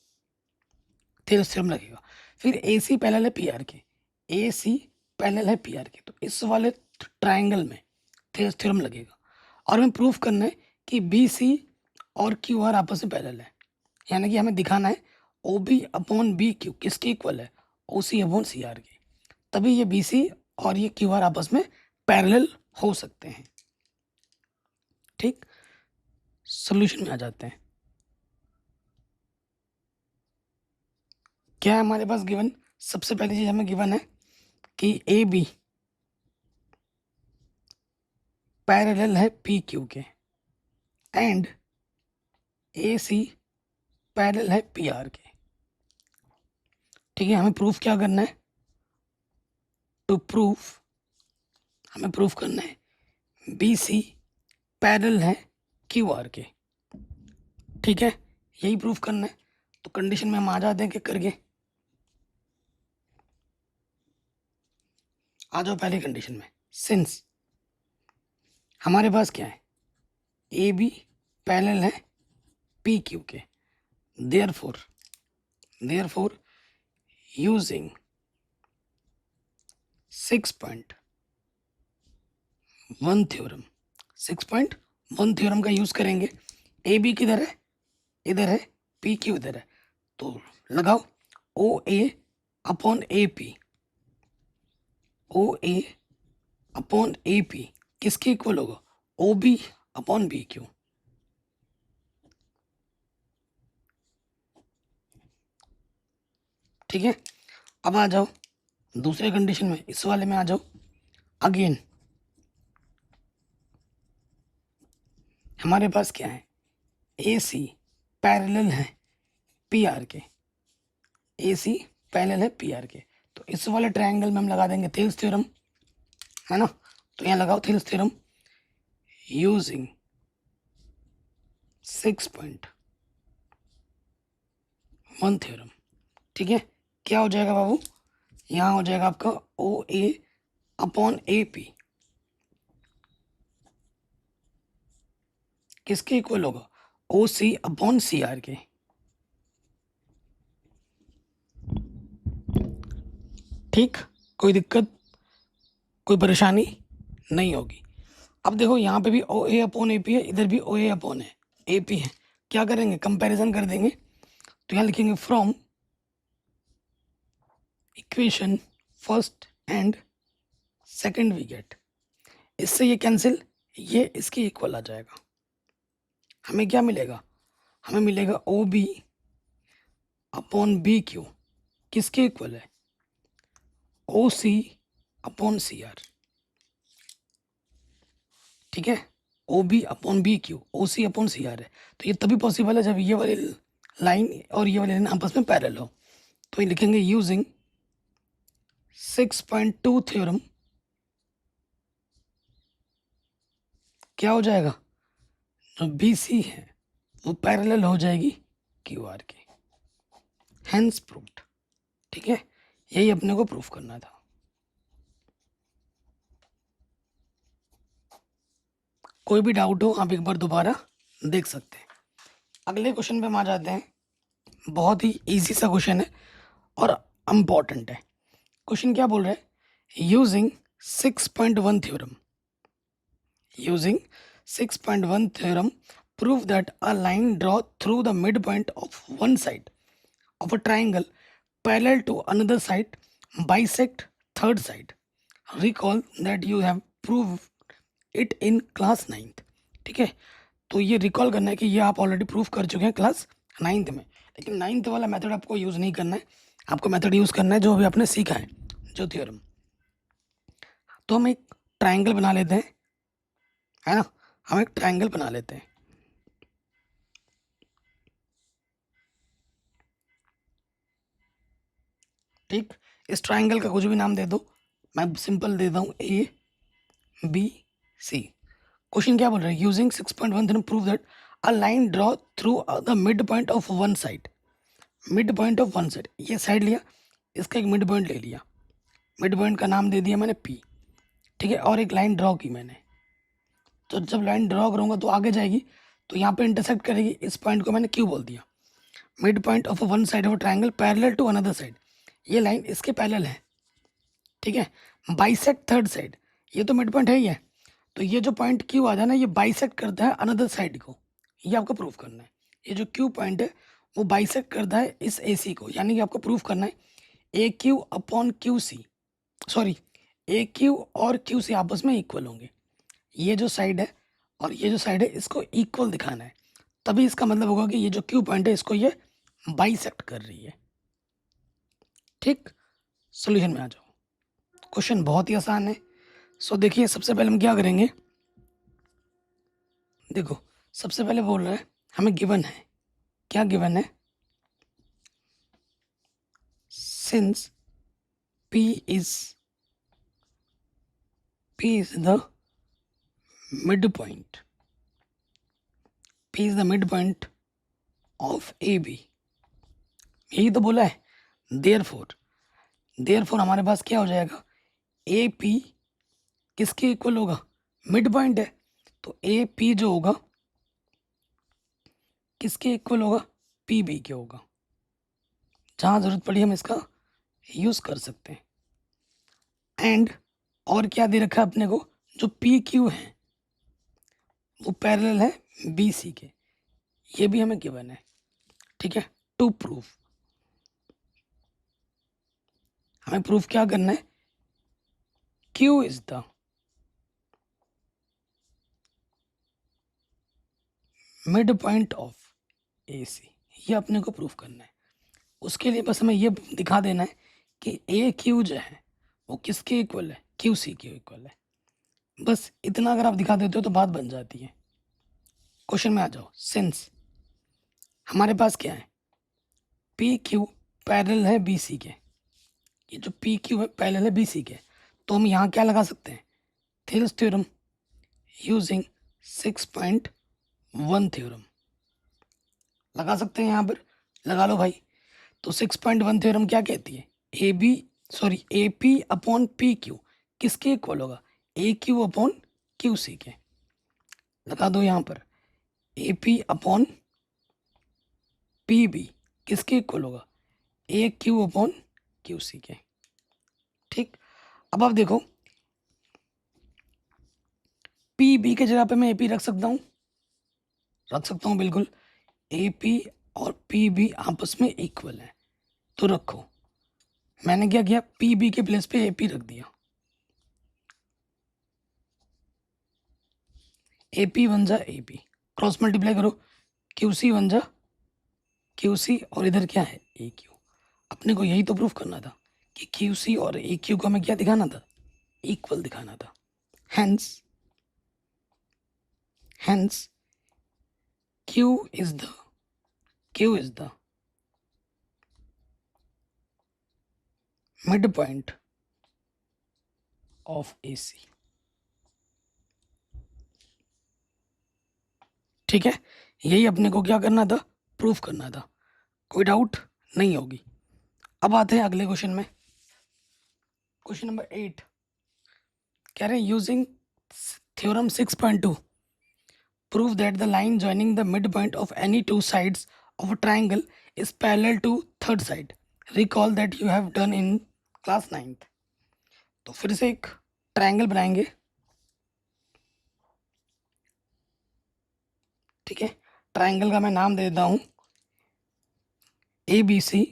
थेल्स थ्योरम लगेगा। फिर ए सी पैरेलल है पी आर के, ए सी पैरेलल है पी आर के, तो इस वाले ट्रायंगल में थेल्स थ्योरम लगेगा। और हमें प्रूफ करना है कि बी सी और क्यू आर आपस में पैरेलल है, यानी कि हमें दिखाना है O B upon B Q किसके इक्वल है, O C upon C are के। तभी ये बी सी और ये क्यू आर आपस में पैरेलल हो सकते हैं। ठीक, सोल्यूशन में आ जाते हैं। क्या है हमारे पास गिवन, सबसे पहली चीज हमें गिवन है कि ए बी पैरेलल है पी क्यू के एंड ए सी पैरेलल है पी आर के। ठीक है, हमें प्रूफ क्या करना है, टू प्रूफ हमें प्रूफ करना है बी सी पैरेलल है क्यू आर के। ठीक है, यही प्रूफ करना है। तो कंडीशन में हम आ जाते हैं कि करके आ जाओ पहली कंडीशन में। सिंस हमारे पास क्या है, ए बी पैरेलल है पी क्यू के, देयरफॉर यूजिंग 6.1 थ्योरम, 6.1 थ्योरम का यूज करेंगे। ए बी किधर है, इधर है, पी क्यू इधर है, तो लगाओ O A upon A P, O A upon A P किसके इक्वल होगा, O B upon B Q. ठीक है, अब आ जाओ दूसरे कंडीशन में, इस वाले में आ जाओ। अगेन हमारे पास क्या है, ए सी पैरेलल है पी आर के, ए सी पैरेलल है पी आर के, तो इस वाले ट्रायंगल में हम लगा देंगे थेल्स थ्योरम, है ना। तो यहाँ लगाओ थेल्स थ्योरम यूजिंग 6.1 थ्योरम। ठीक है, क्या हो जाएगा बाबू, यहाँ हो जाएगा आपका ओ ए अपॉन ए पी किसके इक्वल होगा, ओ सी अपॉन सी आर के। ठीक, कोई दिक्कत कोई परेशानी नहीं होगी। अब देखो यहाँ पे भी ओ ए अपॉन ए पी है, इधर भी ओ ए अपॉन है ए पी है। क्या करेंगे, कंपैरिजन कर देंगे। तो यहाँ लिखेंगे from equation first and second we get, इससे ये कैंसिल, ये इसके इक्वल आ जाएगा। हमें क्या मिलेगा, हमें मिलेगा O B upon B Q किसके इक्वल है, O C upon C R. ठीक है, O B upon B Q, O C upon C R है। तो ये तभी पॉसिबल है जब ये वाली लाइन और ये वाली लाइन आपस में पैरेलल हो। तो ये लिखेंगे यूजिंग 6.2 थ्योरम, क्या हो जाएगा, जो बी सी है वो पैरेलल हो जाएगी क्यू आर के, हेंस प्रूव्ड। ठीक है, यही अपने को प्रूफ करना था। कोई भी डाउट हो आप एक बार दोबारा देख सकते हैं। अगले क्वेश्चन पे हम आ जाते हैं। बहुत ही इजी सा क्वेश्चन है और इम्पॉर्टेंट है। क्वेश्चन क्या बोल रहा है, using 6.1 theorem, using 6.1 theorem prove that a line draw through the midpoint of one side of a triangle parallel to another side bisect third side. Recall that you have proved it in class 9th। ठीक है, तो ये recall करना है कि ये आप already proof कर चुके हैं क्लास 9th में, लेकिन 9th वाला मेथड आपको यूज़ नहीं करना है, आपको मेथड यूज़ करना है जो अभी आपने सीखा है, जो थ्योरम। तो हम एक ट्राइंगल बना लेते हैं, है ना, हम एक ट्राइंगल बना लेते हैं। ठीक, इस ट्राइंगल का कुछ भी नाम दे दो, मैं सिंपल देता हूँ ABC। क्वेश्चन क्या बोल रहा है, using 6.1 theorem prove that a line draw through the mid point of one side. Mid point of one side, ये साइड लिया, इसका एक मिड पॉइंट ले लिया, मिड पॉइंट का नाम दे दिया मैंने P। ठीक है, और एक लाइन ड्रॉ की मैंने, तो जब लाइन ड्रॉ करूँगा तो आगे जाएगी, तो यहाँ पे इंटरसेक्ट करेगी, इस पॉइंट को मैंने Q बोल दिया। Mid point of one side of triangle parallel to another side, ये लाइन इसके पैरेलल है। ठीक है, बाइसेक्ट थर्ड साइड, ये तो मिड पॉइंट है ही है, तो ये जो पॉइंट Q आ जाना, ये बाइसेक्ट करता है अनदर साइड को, ये आपको प्रूफ करना है। ये जो Q पॉइंट है वो बाइसेक्ट करता है इस AC को, यानी कि आपको प्रूफ करना है AQ upon QC, sorry AQ और QC आपस में इक्वल होंगे। ये जो साइड है और ये जो साइड है इसको इक्वल दिखाना है, तभी इसका मतलब होगा कि ये जो Q पॉइंट है इसको ये बाइसेक्ट कर रही है। ठीक, सॉल्यूशन में आ जाओ। क्वेश्चन बहुत ही आसान है। सो देखिए, सबसे पहले हम क्या करेंगे, देखो सबसे पहले बोल रहा है हमें गिवन है, क्या गिवन है, since P is the midpoint, P is the midpoint of AB, यही तो बोला है। देयरफॉर हमारे पास क्या हो जाएगा, AP किसके इक्वल होगा, मिड पॉइंट है, तो AP जो होगा किसके इक्वल होगा, PB के होगा। जहाँ ज़रूरत पड़ी हम इसका यूज़ कर सकते हैं। एंड और क्या दे रखा है अपने को, जो PQ है वो पैरेलल है BC के, ये भी हमें गिवन है। ठीक है, टू प्रूफ, हमें प्रूफ क्या करना है, Q is the mid point of AC, ये अपने को प्रूफ करना है। उसके लिए बस हमें ये दिखा देना है कि AQ जो है वो किसके इक्वल है, QC के इक्वल है। बस इतना अगर आप दिखा देते हो तो बात बन जाती है। क्वेश्चन में आ जाओ, सिंस हमारे पास क्या है, PQ पैरेलल है BC के, ये जो PQ है पैरेलल है BC के, तो हम यहाँ क्या लगा सकते हैं, थिल्स थ्योरम यूजिंग 6.1 थ्योरम लगा सकते हैं, यहाँ पर लगा लो भाई। तो 6.1 थ्योरम क्या कहती है, AP अपॉन PQ किसके इक्वल होगा, AQ अपॉन QC के, लगा दो यहाँ पर, AP अपॉन PB किसके इक्वल होगा, AQ अपॉन QC के। ठीक, अब आप देखो PB के जगह पे मैं AP रख सकता हूँ बिल्कुल, AP और PB आपस में इक्वल है, तो रखो। मैंने क्या किया, PB के प्लेस पे AP रख दिया, AP बन जा AP, क्रॉस मल्टीप्लाई करो, QC बन जा QC, और इधर क्या है AQ। अपने को यही तो प्रूफ करना था कि QC और AQ को हमें क्या दिखाना था, इक्वल दिखाना था। Hence Q is the midpoint of AC। ठीक है, यही अपने को क्या करना था, प्रूफ करना था, कोई डाउट नहीं होगी। अब आते हैं अगले क्वेश्चन में, क्वेश्चन नंबर 8 कह रहे हैं using theorem 6.2 prove that the line joining the midpoint of any two sides of a triangle is parallel to third side. Recall that you have done in class 9th। तो फिर से एक triangle बनाएंगे। ठीक है, ट्रायंगल का मैं नाम दे देता हूँ ABC।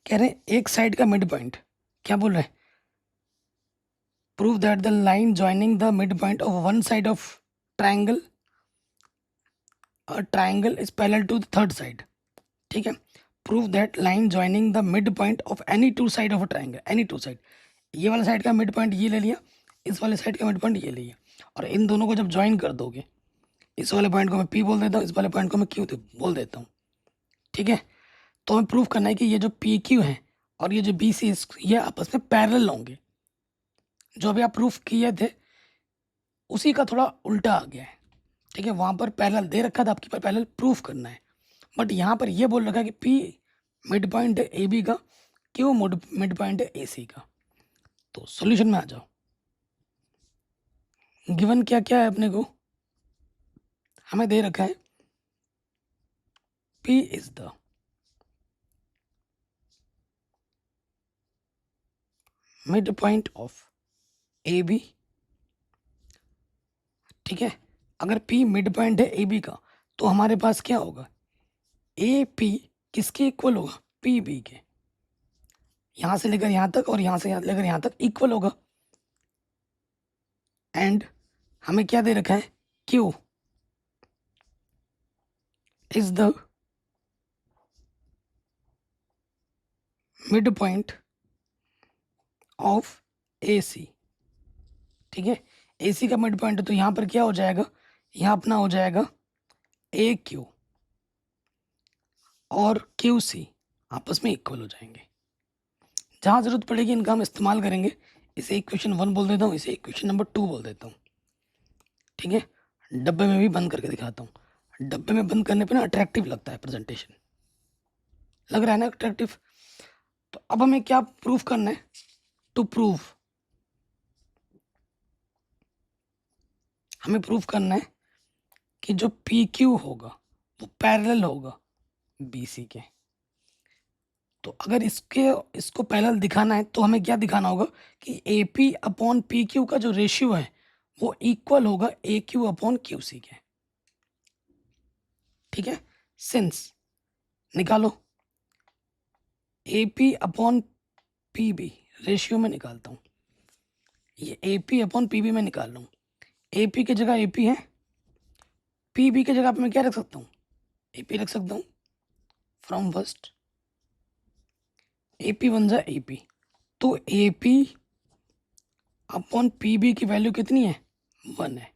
कह रहे हैं एक साइड का मिड पॉइंट, क्या बोल रहे हैं, prove that the line joining the mid point of one side of triangle a triangle is parallel to the third side, ठीक है। Prove that line joining the mid point of any two side of a triangle, any two side, ये वाला side का mid point ये ले लिया, इस वाले साइड का मिड पॉइंट ये ले लिया, और इन दोनों को जब ज्वाइन कर दोगे, इस वाले पॉइंट को मैं पी बोल देता हूँ, इस वाले पॉइंट को मैं क्यू बोल देता हूँ, ठीक है। तो हमें प्रूव करना है कि ये जो पी क्यू है और ये जो बी सी, ये आपस में पैरेलल होंगे। जो अभी आप प्रूफ किए थे उसी का थोड़ा उल्टा आ गया है, ठीक है। वहाँ पर पैरेलल दे रखा था, आपकी पर पैरेलल प्रूफ करना है, बट यहाँ पर ये बोल रखा है कि पी मिड पॉइंट है ए बी का, क्यू मिड पॉइंट है ए सी का। तो सॉल्यूशन में आ जाओ। गिवन क्या क्या है अपने को, हमें दे रखा है P is the mid point of A B, ठीक है। अगर P मिड पॉइंट है ए बी का तो हमारे पास क्या होगा, ए पी किसके इक्वल होगा, पी बी के, यहाँ से लेकर यहाँ तक और यहाँ से लेकर यहाँ तक इक्वल होगा। एंड हमें क्या दे रखा है, Q is the mid point of A C, ठीक है। ए सी का मिड पॉइंट है तो यहाँ पर क्या हो जाएगा, यहाँ अपना हो जाएगा ए क्यू और क्यू सी आपस में इक्वल हो जाएंगे। जहाँ ज़रूरत पड़ेगी इनका हम इस्तेमाल करेंगे। इसे इक्वेशन 1 बोल देता हूँ, इसे इक्वेशन नंबर 2 बोल देता हूँ, ठीक है। डब्बे में भी बंद करके दिखाता हूँ। डब्बे में बंद करने पे ना अट्रैक्टिव लगता है प्रेजेंटेशन, लग रहा है ना अट्रैक्टिव। तो अब हमें क्या प्रूफ करना है, टू प्रूव, हमें प्रूफ करना है कि जो पी क्यू होगा वो पैरेलल होगा बी सी के। तो अगर इसको पैरेलल दिखाना है तो हमें क्या दिखाना होगा कि A P upon P Q का जो रेशियो है वो इक्वल होगा A Q upon Q C के, ठीक है। सिंस निकालो, A P upon P B ratio में निकालता हूँ, ये A P upon P B में निकाल रहा हूँ। ए पी की जगह ए पी है, पी बी की जगह पे मैं क्या रख सकता हूँ, ए पी रख सकता हूँ। फ्रॉम फर्स्ट ए पी बन जाए ए पी, तो A P upon P B की वैल्यू कितनी है, 1 है।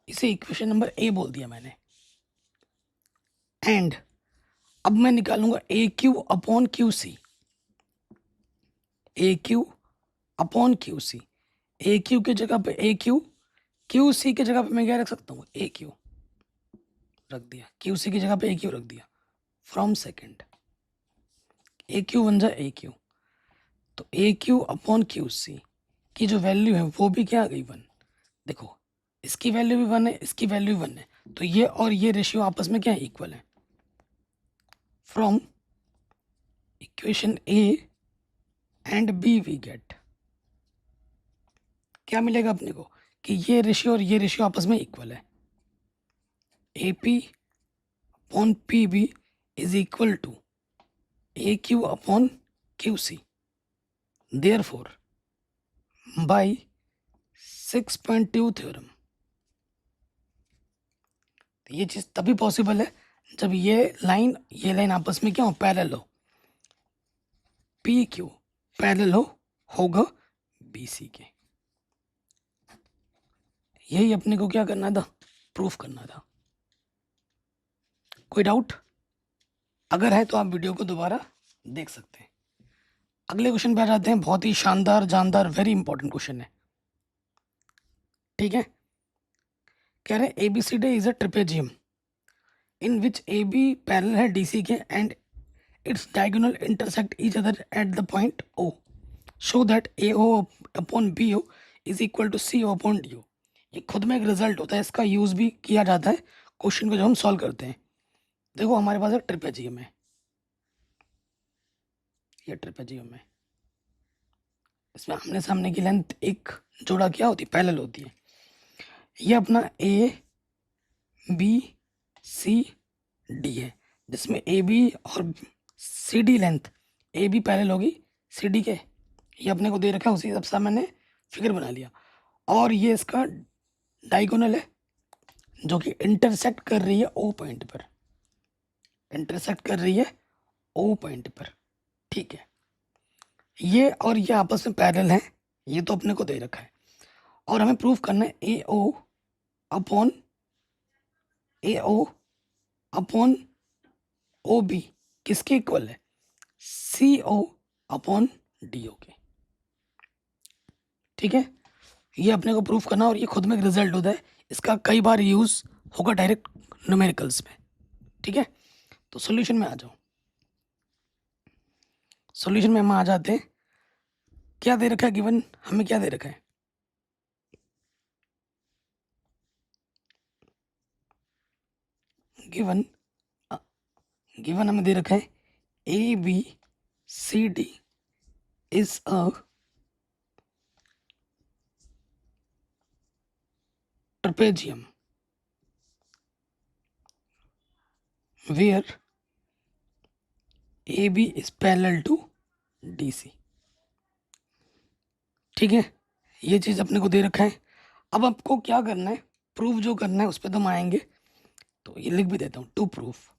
इसे इक्वेशन नंबर ए बोल दिया मैंने। एंड अब मैं निकालूंगा ए क्यू अपॉन क्यू सी, ए क्यू अपॉन क्यू सी। ए क्यू की जगह पे ए क्यू, क्यू सी की जगह पे मैं क्या रख सकता हूँ, ए क्यू रख दिया, क्यू सी की जगह पे ए क्यू रख दिया। फ्रॉम सेकेंड ए क्यू बन जाए ए क्यू, तो ए क्यू अपॉन क्यू सी की जो वैल्यू है वो भी क्या आ गई, 1। देखो इसकी वैल्यू भी 1 है, इसकी वैल्यू भी 1 है, तो ये और ये रेशियो आपस में क्या है, इक्वल है। From equation A and B we get, क्या मिलेगा अपने को कि ये रेशियो और ये रेशियो आपस में इक्वल है। A P upon P B is equal to A Q upon Q C. Therefore by 6.2 theorem, तो ये चीज़ तभी पॉसिबल है जब ये लाइन आपस में क्या हो, पैरेलल हो। पी क्यू पैरेलल होगा बी सी के। यही अपने को क्या करना था, प्रूफ करना था। कोई डाउट अगर है तो आप वीडियो को दोबारा देख सकते हैं। अगले क्वेश्चन पे आ जाते हैं, बहुत ही शानदार जानदार वेरी इंपॉर्टेंट क्वेश्चन है, ठीक है। कह रहे हैं ABCD is a trapezium in which AB parallel है DC के and its diagonal intersect each other at the point O, show that AO upon BO is equal to CO upon DO। ये खुद में एक रिजल्ट होता है, इसका use भी किया जाता है क्वेश्चन को जब हम सॉल्व करते हैं। देखो हमारे पास एक ट्रिपेजियम है, ये ट्रिपेजियम है, इसमें आमने सामने की लेंथ एक जोड़ा क्या होती है, पैरेलल होती है। ये अपना A B C D है, जिसमें AB और CD लेंथ, AB पैरेलल होगी CD के, ये अपने को दे रखा है, उसी हिसाब से मैंने फिगर बना लिया। और ये इसका डायगोनल है, जो कि इंटरसेक्ट कर रही है ओ पॉइंट पर, इंटरसेक्ट कर रही है ओ पॉइंट पर। ठीक है, ये और ये आपस में पैरेलल है, ये तो अपने को दे रखा है। और हमें प्रूफ करना है ए ओ अपॉन ओ बी किसके इक्वल है, सी ओ अपॉन डी ओ के। ठीक है, ये अपने को प्रूफ करना, और ये खुद में एक रिजल्ट होता है, इसका कई बार यूज होगा डायरेक्ट न्यूमेरिकल्स में। ठीक है, तो सॉल्यूशन में आ जाओ। सॉल्यूशन में हम आ जाते हैं। क्या दे रखा है गिवन, हमें क्या दे रखा है, गिवन गिवन हमें दे रखा है A B C D is a trapezium where AB is parallel to DC। ठीक है, ये चीज़ अपने को दे रखा है। अब आपको क्या करना है, प्रूफ जो करना है उस पर तो हम आएंगे, तो ये लिख भी देता हूँ, टू प्रूफ।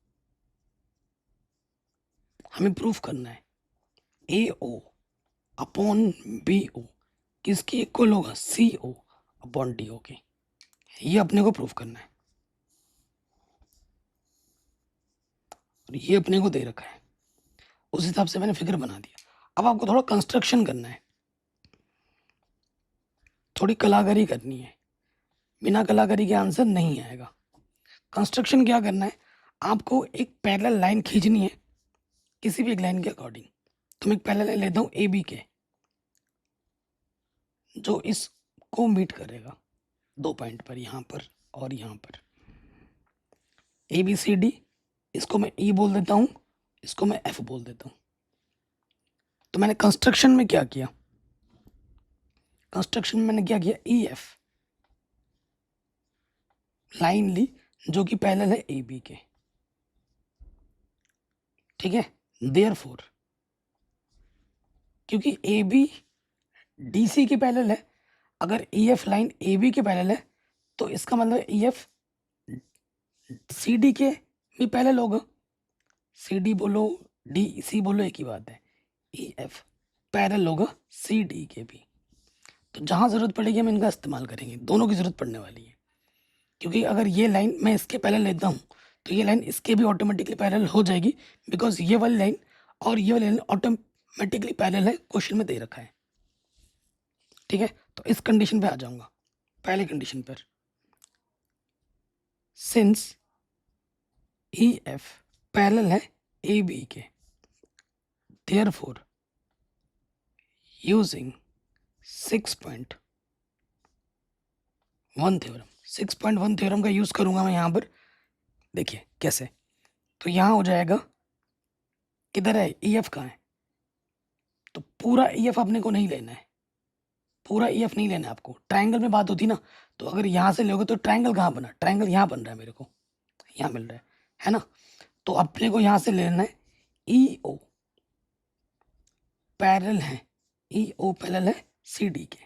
हमें प्रूफ करना है ए ओ अपॉन बी ओ किसकी इक्वल होगा, सी ओ अपॉन डी ओ के। ये अपने को प्रूफ करना है, और ये अपने को दे रखा है, उस हिसाब से मैंने फिगर बना दिया। अब आपको थोड़ा कंस्ट्रक्शन करना है, थोड़ी कलाकारी करनी है, बिना कलाकारी के आंसर नहीं आएगा। कंस्ट्रक्शन क्या करना है, आपको एक पैरेलल लाइन खींचनी है किसी भी एक लाइन के अकॉर्डिंग। तो मैं एक पैरेलल लाइन लेता हूँ ए बी के, जो इसको मीट करेगा दो पॉइंट पर, यहाँ पर और यहाँ पर, ए बी सी डी। इसको मैं ई बोल देता हूँ, इसको मैं एफ बोल देता हूँ। तो मैंने कंस्ट्रक्शन में क्या किया, कंस्ट्रक्शन में मैंने क्या किया, ई एफ लाइन ली जो कि पैरेलल है ए बी के। ठीक है, देयरफॉर क्योंकि ए बी डी सी के पैरेलल है, अगर E F line A B के पैरेलल है तो इसका मतलब ई एफ सी डी के भी पैरेलल होगा। सी डी बोलो डी सी बोलो एक ही बात है, ई एफ पैरेलल होगा सी डी के भी। तो जहाँ ज़रूरत पड़ेगी हम इनका इस्तेमाल करेंगे, दोनों की ज़रूरत पड़ने वाली है। क्योंकि अगर ये लाइन मैं इसके पैरेलल लेता हूँ तो ये लाइन इसके भी ऑटोमेटिकली पैरेलल हो जाएगी, बिकॉज ये वाली लाइन और ये वाली लाइन ऑटोमेटिकली पैरेलल है, क्वेश्चन में दे रखा है। ठीक है, तो इस कंडीशन पे आ जाऊंगा, पहले कंडीशन पर, सिंस ई एफ पैरेलल है ए बी के, देयरफॉर यूजिंग 6.1 थ्योरम। 6.1 थ्योरम का यूज करूंगा मैं यहाँ पर। देखिए कैसे, तो यहाँ हो जाएगा, किधर है ई एफ कहाँ है, तो पूरा ई एफ अपने को नहीं लेना है, पूरा ई एफ नहीं लेना है आपको। ट्रायंगल में बात होती ना, तो अगर यहाँ से लोगे तो ट्रायंगल कहाँ बना, ट्रायंगल यहाँ बन रहा है, मेरे को यहाँ मिल रहा है ना। तो अपने को यहाँ से लेना है ई ओ पैरेलल है, ई ओ पैरेलल है सी डी के,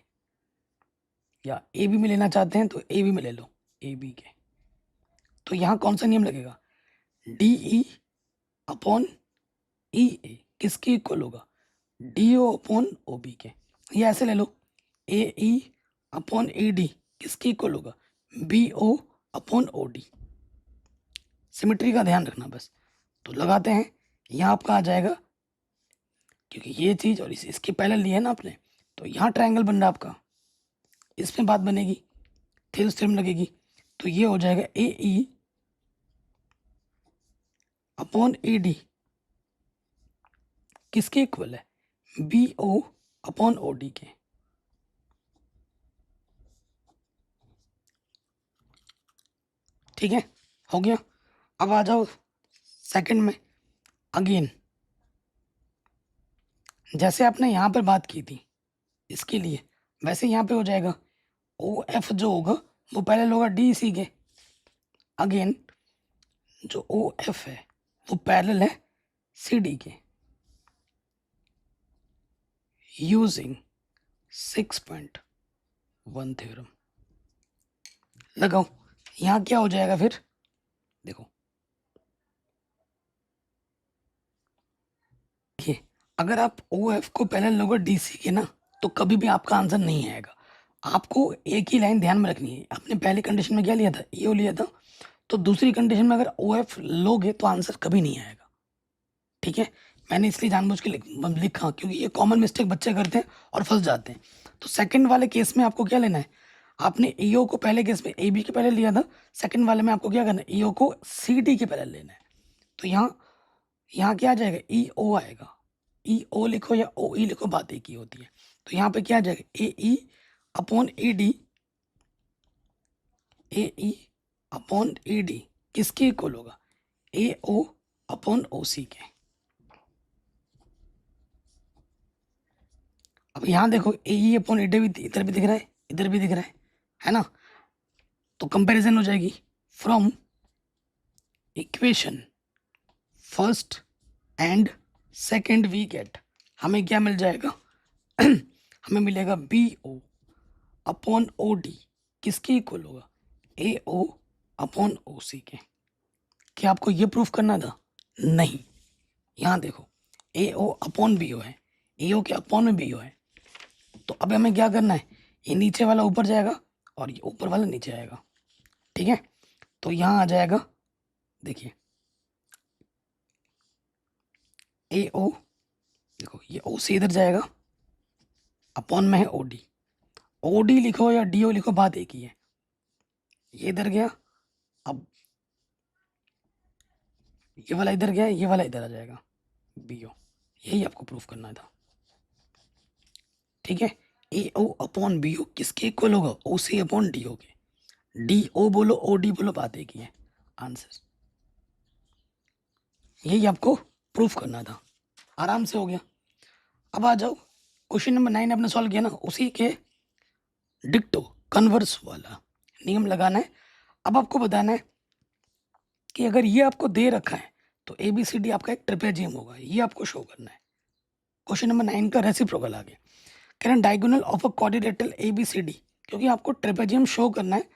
या ए बी में लेना चाहते हैं तो ए बी में ले लो, ए बी के। तो यहाँ कौन सा नियम लगेगा, डी ई अपॉन ई ए किसके इक्वल होगा, D O upon O B के। ये ऐसे ले लो, A E upon A D किसके इक्वल होगा, B O upon O D. Symmetry का ध्यान रखना बस। तो लगाते हैं, यहाँ आपका आ जाएगा, क्योंकि ये चीज़ और इसके पहले लिए ना आपने, तो यहाँ ट्रायंगल बन रहा आपका, इसमें बात बनेगी, थेल्स थ्योरम लगेगी। तो ये हो जाएगा A E upon A D किसके इक्वल है, B O upon O D के। ठीक है, हो गया। अब आ जाओ सेकंड में, अगेन जैसे आपने यहाँ पर बात की थी इसके लिए, वैसे यहाँ पे हो जाएगा, ओ एफ जो होगा वो पहले होगा डी सी के। अगेन जो ओ एफ है वो पैरेलल है सी डी के, यूजिंग 6.1 थ्योरम। लगाओ, यहाँ क्या हो जाएगा फिर, देखो देखिए, अगर आप ओ एफ को पहले लोगे डी सी के ना, तो कभी भी आपका आंसर नहीं आएगा। आपको एक ही लाइन ध्यान में रखनी है। आपने पहली कंडीशन में क्या लिया था, ई ओ लिया था, तो दूसरी कंडीशन में अगर ओ एफ लोगे तो आंसर कभी नहीं आएगा। ठीक है, मैंने इसलिए जानबूझ के लिखा क्योंकि ये कॉमन मिस्टेक बच्चे करते हैं और फंस जाते हैं। तो सेकंड वाले केस में आपको क्या लेना है, आपने ईओ को पहले केस में ए बी के पहले लिया था, सेकंड वाले में आपको क्या करना है, ईओ को सी डी के पहले लेना है। तो यहाँ यहाँ क्या आ जाएगा, ई ओ आएगा। ई ओ लिखो या ओ ई लिखो, बात एक ही होती है। तो यहाँ पे क्या आ जाएगा, A E upon E D, A E upon E D किसके इक्वल होगा, ए ओ अपॉन ओ सी के। अब यहाँ देखो, ए ई अपॉन ई डी भी इधर भी दिख रहा है, इधर भी दिख रहा है ना। तो कंपैरिजन हो जाएगी from equation first and second we get, हमें क्या मिल जाएगा हमें मिलेगा B O upon O D किसके इक्वल होगा, ए ओ अपॉन ओ सी के। क्या आपको ये प्रूफ करना था, नहीं। यहाँ देखो, ए ओ अपॉन बी ओ है, ए ओ के अपॉन में बी ओ है। तो अब हमें क्या करना है, ये नीचे वाला ऊपर जाएगा और ये ऊपर वाला नीचे आएगा। ठीक है, तो यहाँ आ जाएगा, देखिए ए ओ, देखो ये ओ से इधर जाएगा, अपॉन में है ओ डी। ओ डी लिखो या डी ओ लिखो, बात एक ही है। ये इधर गया, अब ये वाला इधर गया, ये वाला इधर आ जाएगा, बी ओ। यही आपको प्रूफ करना था। ठीक है, ए ओ अपॉन बी ओ किसके इक्वल होगा, ओ सी अपॉन डी ओ के। डी ओ बोलो ओ डी बोलो, बात एक ही है, आंसर। यही आपको प्रूफ करना था, आराम से हो गया। अब आ जाओ, क्वेश्चन नंबर 9 आपने सॉल्व किया ना, उसी के डिक्टो कन्वर्स वाला नियम लगाना है। अब आपको बताना है कि अगर ये आपको दे रखा है तो ए बी सी डी आपका एक ट्रिपेजियम होगा, ये आपको शो करना है। क्वेश्चन नंबर 9 का रेसिप्रोकल आ गया, कह रहे हैं diagonal of a quadrilateral A B C D. क्योंकि आपको ट्रिपेजियम शो करना है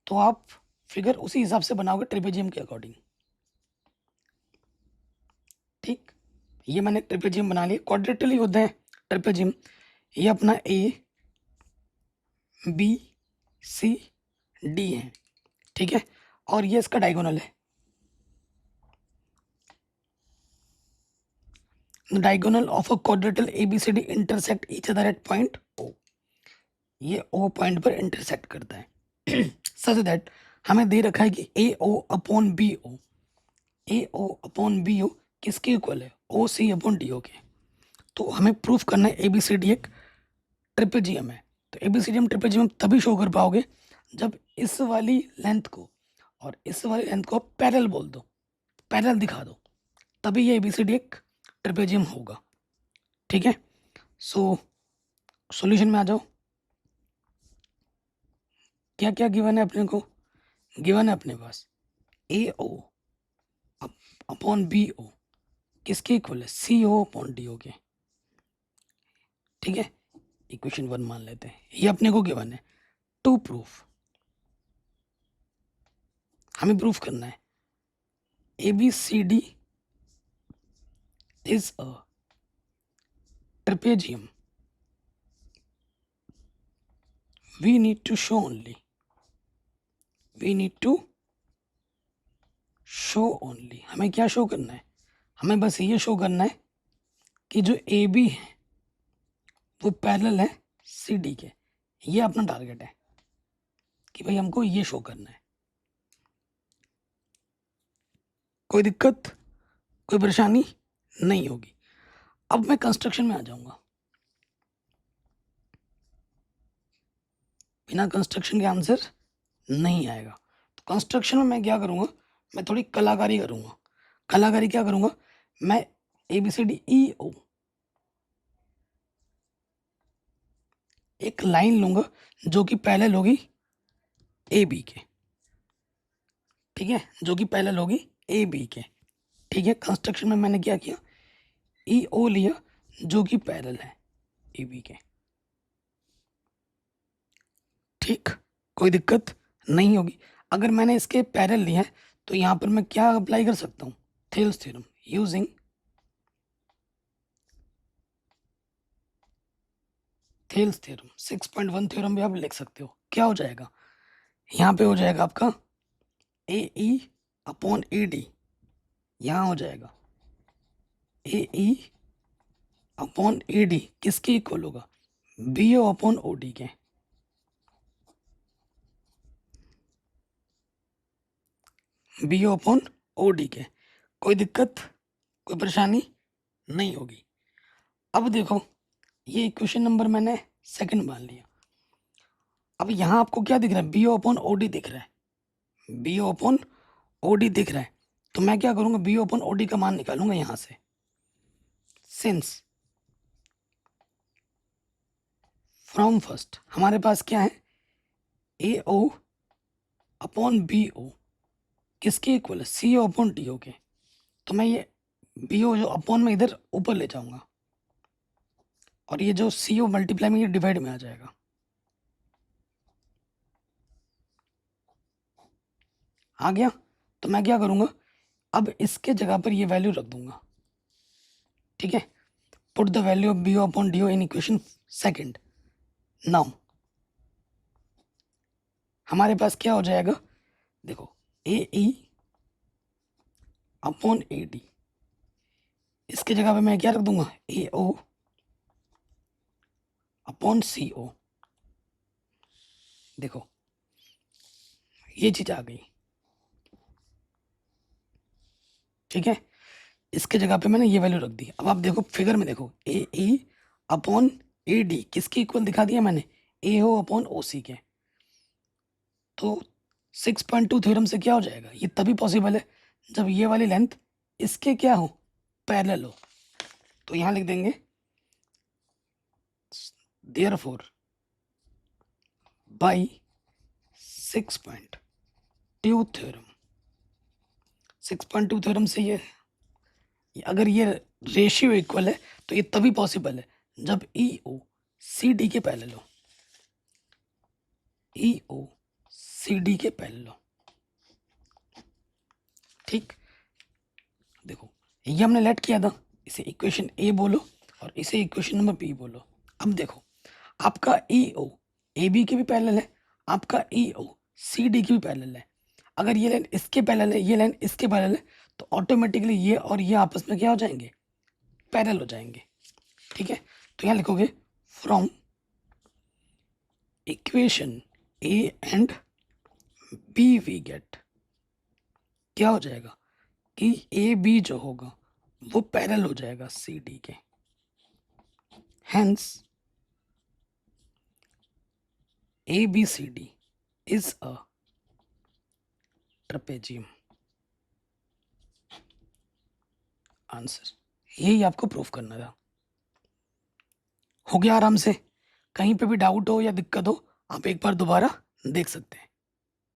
तो आप फिगर उसी हिसाब से बनाओगे ट्रिपेजियम के अकॉर्डिंग। ठीक, ये मैंने ट्रिपेजियम बना लिया, क्वाड्रिलेटरल ही होते हैं ट्रिपेजियम। ये अपना ए बी सी डी है, ठीक है, और ये इसका डायगोनल है। Diagonal of a quadrilateral ABCD intersect each other eight point O। ये O पॉइंट पर इंटरसेक्ट करता है सच दैट हमें दे रखा है कि AO upon BO, AO upon BO किसके इक्वल है, OC अपॉन DO के। तो हमें प्रूफ करना है ABCD एक ट्रिपेजियम है। तो ABCD हम ट्रिपेजियम तभी शो कर पाओगे जब इस वाली लेंथ को और इस वाली लेंथ को पैरेलल बोल दो, पैरेलल दिखा दो, तभी ये ABCD एक ट्रिपेजियम होगा। ठीक है, सो सॉल्यूशन में आ जाओ। क्या क्या गिवन है अपने को, गिवन है अपने पास ए ओ अपॉन बी ओ किसके इक्वल है, सी ओ अपॉन डी ओ के। ठीक है, इक्वेशन 1 मान लेते हैं, ये अपने को गिवन है। टू प्रूफ, हमें प्रूफ करना है A B C D is a trapezium, we need to show only, we need to show only। हमें क्या शो करना है, हमें बस ये शो करना है कि जो ए बी है वो पैरेलल है सी डी के। ये अपना टारगेट है कि भाई हमको ये शो करना है। कोई दिक्कत, कोई परेशानी नहीं होगी। अब मैं कंस्ट्रक्शन में आ जाऊंगा, बिना कंस्ट्रक्शन के आंसर नहीं आएगा। तो कंस्ट्रक्शन में मैं क्या करूँगा, मैं थोड़ी कलाकारी करूँगा। कलाकारी क्या करूँगा, मैं ए बी सी डी ई ओ एक लाइन लूँगा जो कि पैरेलल होगी ए बी के। ठीक है, जो कि पैरेलल होगी ए बी के। ठीक है, कंस्ट्रक्शन में मैंने क्या किया, ई ओ लिया जो कि पैरेलल है ए बी के। ठीक, कोई दिक्कत नहीं होगी। अगर मैंने इसके पैरेलल लिया है तो यहाँ पर मैं क्या अप्लाई कर सकता हूँ, Thales theorem. Using Thales theorem 6.1 theorem भी आप लिख सकते हो। क्या हो जाएगा, यहाँ पे हो जाएगा आपका ए ई अपॉन ए डी, यहाँ हो जाएगा A E upon A D, किसके इक्वल होगा, B O upon O D के। B O upon O D के। कोई दिक्कत, कोई परेशानी नहीं होगी। अब देखो, ये इक्वेशन नंबर मैंने सेकंड मान लिया। अब यहाँ आपको क्या दिख रहा है, B O upon O D दिख रहा है, B O upon O D दिख रहा है। तो मैं क्या करूँगा, B O upon O D का मान निकालूंगा यहाँ से। सिंस फ्रॉम फर्स्ट हमारे पास क्या है, ए ओ अपॉन बी ओ किसके इक्वल है, सी ओ अपॉन डी ओ के। तो मैं ये बी ओ जो अपॉन में इधर ऊपर ले जाऊंगा और ये जो सी ओ मल्टीप्लाई में ये डिवाइड में आ जाएगा। आ गया। तो मैं क्या करूंगा, अब इसके जगह पर ये वैल्यू रख दूंगा। ठीक है, put the value of B O upon D O in equation second. Now हमारे पास क्या हो जाएगा, देखो ए ई अपॉन ए डी, इसके जगह पे मैं क्या रख दूंगा, ए ओ अपॉन सी ओ। देखो ये चीज आ गई। ठीक है, इसके जगह पे मैंने ये वैल्यू रख दी। अब आप देखो फिगर में, देखो ए ई अपॉन ए डी किसके इक्वल दिखा दिया मैंने, ए ओ अपॉन ओ सी के। तो 6.2 थ्योरम से क्या हो जाएगा, ये तभी पॉसिबल है जब ये वाली लेंथ इसके क्या हो, पैरेलल हो। तो यहां लिख देंगे देयरफॉर बाय 6.2 थ्योरम। 6.2 थ्योरम से ये अगर ये रेशियो इक्वल है तो ये तभी पॉसिबल है जब ई ओ सी डी के पैरेलल हो, ई ओ सी डी के पैरेलल हो। ठीक, देखो ये हमने लेट किया था, इसे इक्वेशन ए बोलो और इसे इक्वेशन नंबर बी बोलो। अब देखो आपका ई ओ ए बी के भी पैरेलल है, आपका ई ओ सी डी की भी पैरेलल है। अगर ये लाइन इसके पैरेलल है, ये लाइन इसके पैरेलल है, तो ऑटोमेटिकली ये और ये आपस में क्या हो जाएंगे, पैरेलल हो जाएंगे। ठीक है, तो यहाँ लिखोगे from equation A and B we get, क्या हो जाएगा कि ए बी जो होगा वो पैरेलल हो जाएगा सी डी के। Hence A B C D is a trapezium. Answer यही आपको प्रूफ करना था। हो गया आराम से। कहीं पे भी डाउट हो या दिक्कत हो आप एक बार दोबारा देख सकते हैं।